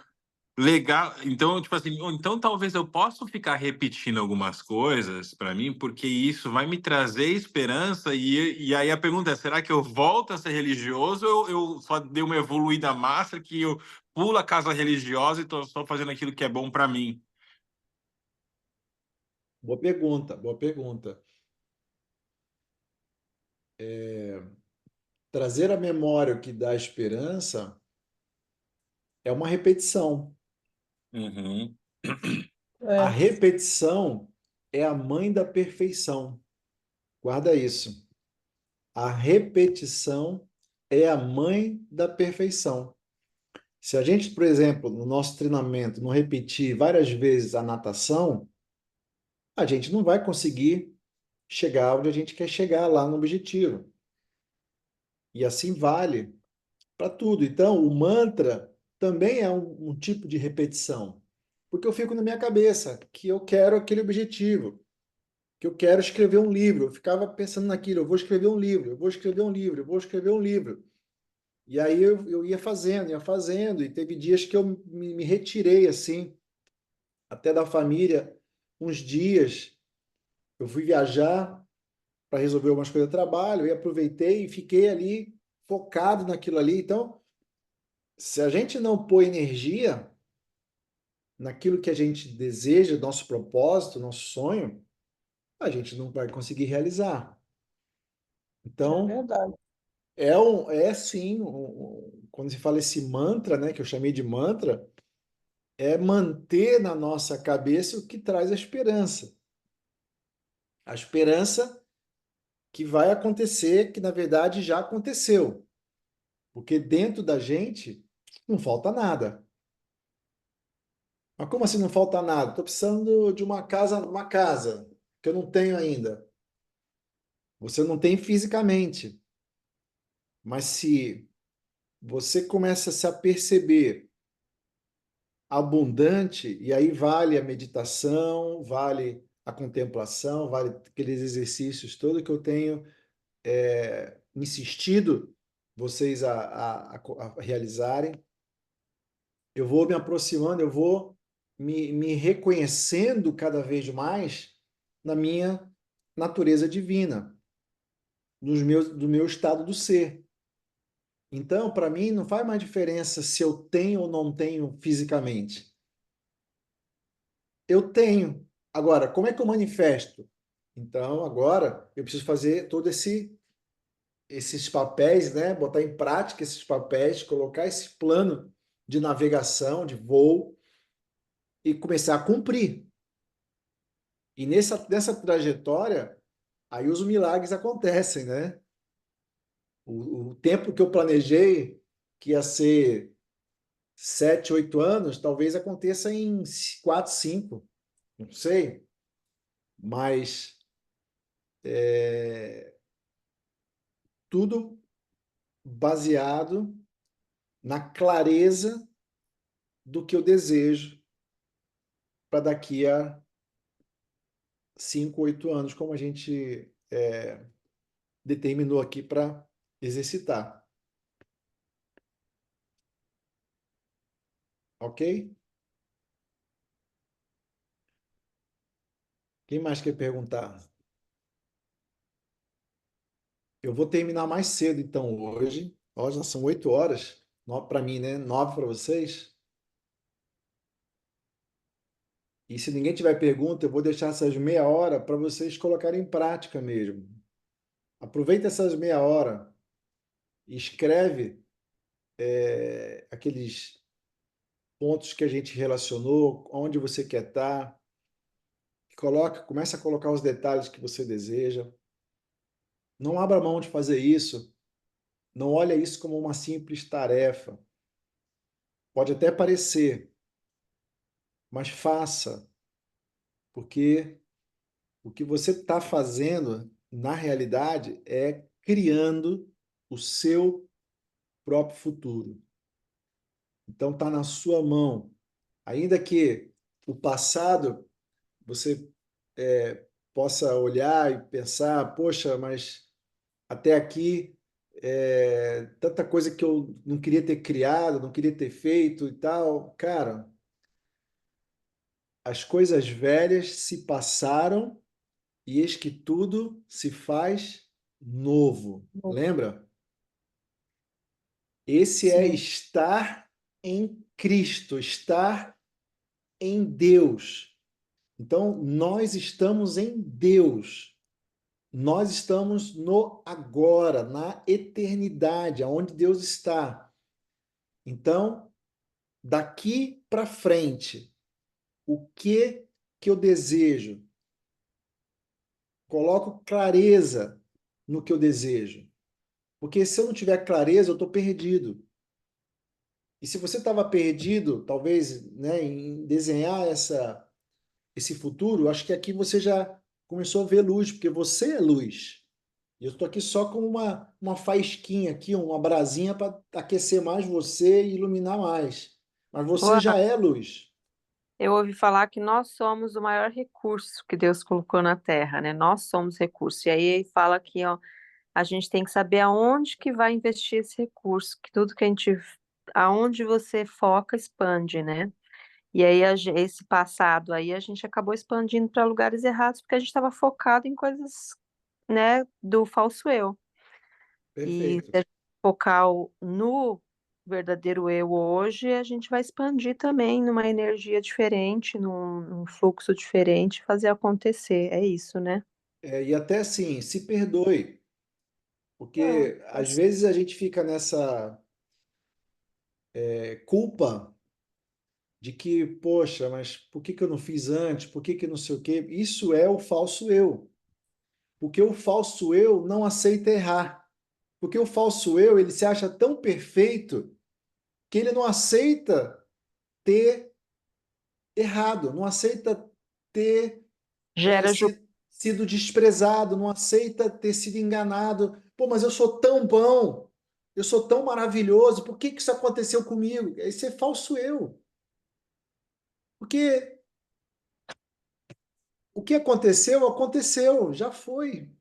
legal. Então, tipo assim, então talvez eu possa ficar repetindo algumas coisas para mim, porque isso vai me trazer esperança. E aí a pergunta é: será que eu volto a ser religioso ou eu só dei uma evoluída massa que eu pulo a casa religiosa e estou só fazendo aquilo que é bom para mim? Boa pergunta, boa pergunta. Trazer à memória o que dá esperança é uma repetição. Uhum. A É, repetição é a mãe da perfeição. Guarda isso. A repetição é a mãe da perfeição. Se a gente, por exemplo, no nosso treinamento, não repetir várias vezes a natação, a gente não vai conseguir chegar onde a gente quer chegar, lá no objetivo. E assim vale para tudo. Então, o mantra também é um tipo de repetição, porque eu fico na minha cabeça que eu quero aquele objetivo, que eu quero escrever um livro. Eu ficava pensando naquilo: eu vou escrever um livro, eu vou escrever um livro, eu vou escrever um livro. E aí eu ia fazendo, e teve dias que eu me retirei assim, até da família, uns dias. Eu fui viajar para resolver algumas coisas do trabalho, e aproveitei e fiquei ali focado naquilo ali. Então, se a gente não pôr energia naquilo que a gente deseja, nosso propósito, nosso sonho, a gente não vai conseguir realizar. é Então, verdade. é sim, quando se fala esse mantra, né, que eu chamei de mantra, é manter na nossa cabeça o que traz a esperança. A esperança que vai acontecer, que na verdade já aconteceu. Porque dentro da gente não falta nada. Mas como assim não falta nada? Estou precisando de uma casa que eu não tenho ainda. Você não tem fisicamente, mas se você começa a se aperceber abundante, e aí vale a meditação, vale a contemplação, vale aqueles exercícios todos que eu tenho insistido vocês a realizarem. Eu vou me aproximando, eu vou me reconhecendo cada vez mais na minha natureza divina, do meu estado do ser. Então, para mim, não faz mais diferença se eu tenho ou não tenho fisicamente. Eu tenho. Agora, como é que eu manifesto? Então, agora eu preciso fazer esses papéis, né? Botar em prática esses papéis, colocar esse plano de navegação, de voo e começar a cumprir. E nessa trajetória, aí os milagres acontecem, né? O tempo que eu planejei, que ia ser 7, 8 anos, talvez aconteça em 4, 5, não sei. Mas tudo baseado na clareza do que eu desejo para daqui a 5, 8 anos, como a gente determinou aqui para exercitar. Ok? Quem mais quer perguntar? Eu vou terminar mais cedo, então, hoje. Ó, já são 8 horas. 9 para mim, né? 9 para vocês. E se ninguém tiver pergunta, eu vou deixar essas meia hora para vocês colocarem em prática mesmo. Aproveita essas meia hora e escreve aqueles pontos que a gente relacionou, onde você quer estar. Começa a colocar os detalhes que você deseja. Não abra mão de fazer isso. Não olha isso como uma simples tarefa. Pode até parecer, mas faça, porque o que você está fazendo, na realidade, é criando o seu próprio futuro. Então, está na sua mão. Ainda que o passado você possa olhar e pensar, poxa, mas até aqui tanta coisa que eu não queria ter criado, não queria ter feito e tal. Cara, as coisas velhas se passaram e eis que tudo se faz novo. Lembra? Esse é Sim. estar em Cristo, estar em Deus. Então, nós estamos em Deus. Nós estamos no agora, na eternidade, aonde Deus está. Então, daqui para frente, o que eu desejo? Coloco clareza no que eu desejo. Porque se eu não tiver clareza, eu estou perdido. E se você estava perdido, talvez, né, em desenhar esse futuro, acho que aqui você já começou a ver luz, porque você é luz. E eu estou aqui só com uma faísquinha aqui, uma brasinha para aquecer mais você e iluminar mais. Mas você Boa. já é luz. Eu ouvi falar que nós somos o maior recurso que Deus colocou na Terra, né? Nós somos recurso. E aí ele fala que, ó, a gente tem que saber aonde que vai investir esse recurso, que tudo que a gente, aonde você foca, expande, né? E aí esse passado aí a gente acabou expandindo para lugares errados porque a gente estava focado em coisas, né, do falso eu. E Perfeito. se a gente focar no verdadeiro eu hoje, a gente vai expandir também numa energia diferente, num fluxo diferente, fazer acontecer. É isso, né? E até assim, se perdoe. É, Porque às vezes a gente fica nessa culpa de que, poxa, mas por que eu não fiz antes? Por que não sei o quê? Isso é o falso eu. Porque o falso eu não aceita errar. Porque o falso eu, ele se acha tão perfeito que ele não aceita ter errado, não aceita ter Gera sido desprezado, não aceita ter sido enganado. Pô, mas eu sou tão bom, eu sou tão maravilhoso, por que isso aconteceu comigo? Esse é falso eu. Porque o que aconteceu, aconteceu, já foi.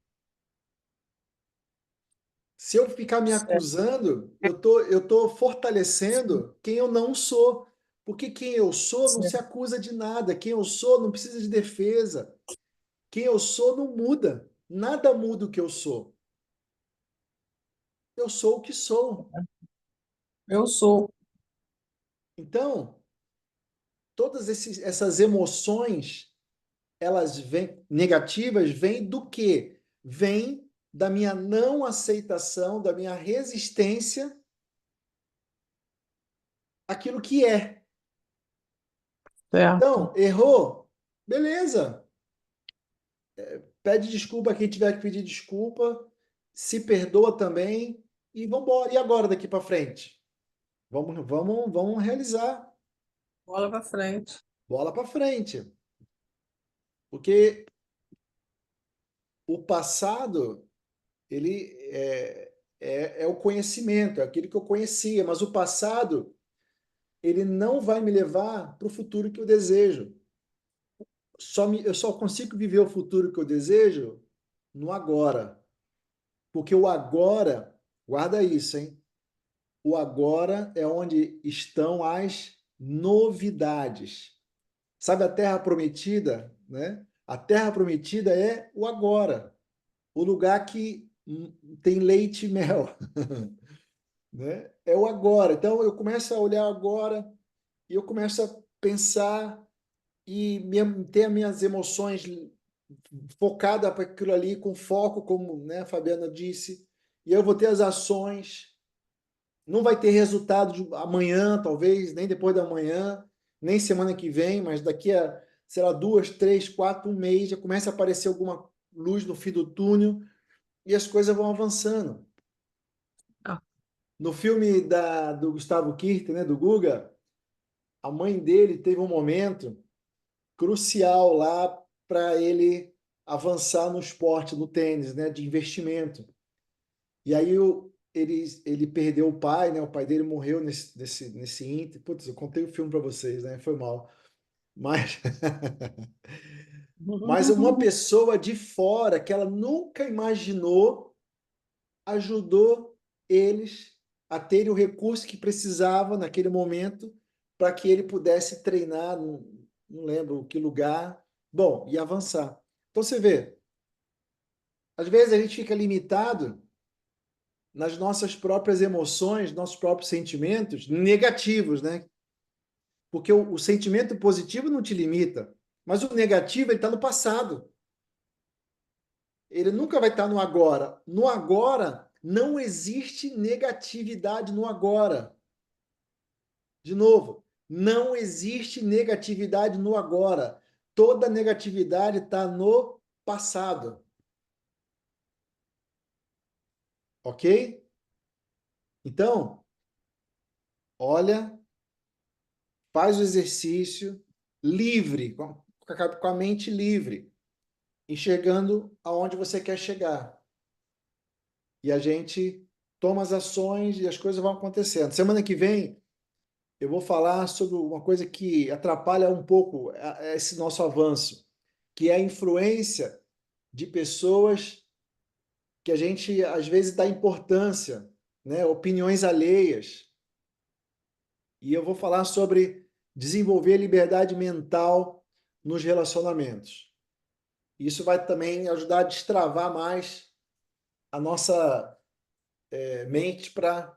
Se eu ficar me certo. acusando, eu tô fortalecendo quem eu não sou. Porque quem eu sou não se Certo. acusa de nada. Quem eu sou não precisa de defesa. Quem eu sou não muda. Nada muda o que eu sou. Eu sou o que sou. Eu sou. Então, todas essas emoções, elas vêm negativas, vêm do quê? Vêm da minha não aceitação, da minha resistência àquilo que é. Certo. Então, errou? Beleza. Pede desculpa a quem tiver que pedir desculpa, se perdoa também e vamos embora. E agora daqui para frente? Vamos realizar. Bola para frente. Bola para frente. Porque o passado, ele é o conhecimento, é aquilo que eu conhecia, mas o passado, ele não vai me levar para o futuro que eu desejo. eu só consigo viver o futuro que eu desejo no agora. Porque o agora, guarda isso, hein? O agora é onde estão as novidades. Sabe a Terra Prometida, né? A Terra Prometida é o agora, o lugar que tem leite e mel, né? É o agora. Então eu começo a olhar agora e eu começo a pensar e ter as minhas emoções focadas para aquilo ali, com foco, como, né, a Fabiana disse, e eu vou ter as ações. Não vai ter resultado amanhã, talvez, nem depois da manhã, nem semana que vem, mas daqui a, sei lá, 2, 3, 4, um mês, já começa a aparecer alguma luz no fim do túnel e as coisas vão avançando. Ah. No filme do Gustavo Kirten, né, do Guga, a mãe dele teve um momento crucial lá para ele avançar no esporte, no tênis, né, de investimento. E aí ele perdeu o pai, né? O pai dele morreu nesse ínter. Putz, eu contei o filme para vocês, né? Foi mal. Mas, mas uma pessoa de fora que ela nunca imaginou ajudou eles a terem o recurso que precisava naquele momento para que ele pudesse treinar, não lembro que lugar, bom, e avançar. Então você vê, às vezes a gente fica limitado nas nossas próprias emoções, nossos próprios sentimentos negativos, né? Porque o sentimento positivo não te limita, mas o negativo ele está no passado. Ele nunca vai estar no agora. No agora não existe negatividade no agora. De novo, não existe negatividade no agora. Toda negatividade está no passado. Ok? Então, olha, faz o exercício livre, com a mente livre, enxergando aonde você quer chegar. E a gente toma as ações e as coisas vão acontecendo. Semana que vem eu vou falar sobre uma coisa que atrapalha um pouco esse nosso avanço, que é a influência de pessoas que a gente às vezes dá importância, né? Opiniões alheias. E eu vou falar sobre desenvolver liberdade mental nos relacionamentos. Isso vai também ajudar a destravar mais a nossa mente para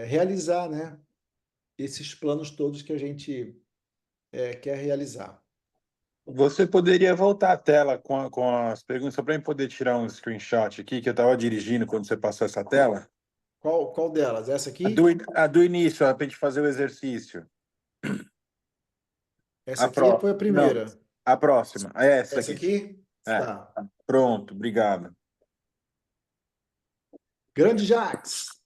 realizar, né, esses planos todos que a gente quer realizar. Você poderia voltar à tela com as perguntas, só para eu poder tirar um screenshot aqui, que eu estava dirigindo quando você passou essa tela? Qual delas? Essa A aqui? do, a do início, para a gente fazer o exercício. Essa A aqui foi a próxima. Não, primeira. a próxima. É essa Essa aqui. aqui? É. Tá. Pronto, obrigado. Grande Jax.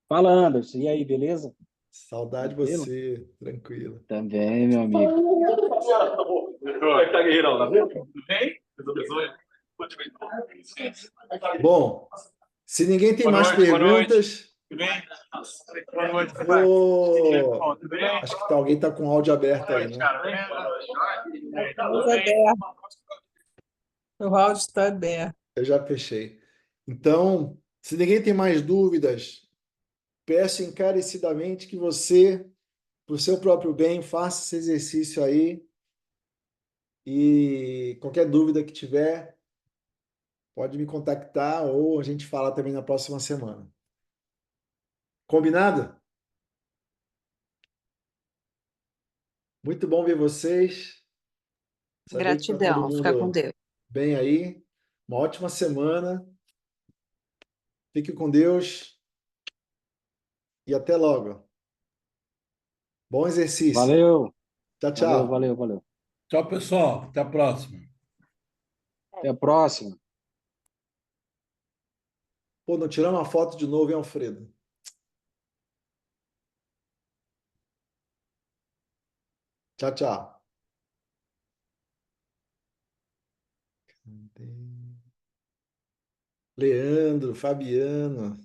Fala, Anderson. E aí, beleza? Saudade de Tranquilo? você. Tranquilo. Também, meu amigo. Bom, se ninguém tem mais perguntas, vou... Acho que alguém está com o áudio aberto aí, né? Mas é aberto. O áudio está aberto. Eu já fechei. Então, se ninguém tem mais dúvidas, peço encarecidamente que você, para o seu próprio bem, faça esse exercício aí. E qualquer dúvida que tiver, pode me contactar ou a gente fala também na próxima semana. Combinado? Muito bom ver vocês. Saber que está todo Gratidão, fica com mundo Deus. bem aí. Uma ótima semana. Fique com Deus e até logo. Bom exercício. Valeu, Tchau, valeu, tchau. valeu, valeu. Tchau, pessoal. Até a próxima. Até a próxima. Pô, não tiramos uma foto de novo, hein, Alfredo? Tchau, tchau. Leandro, Fabiano.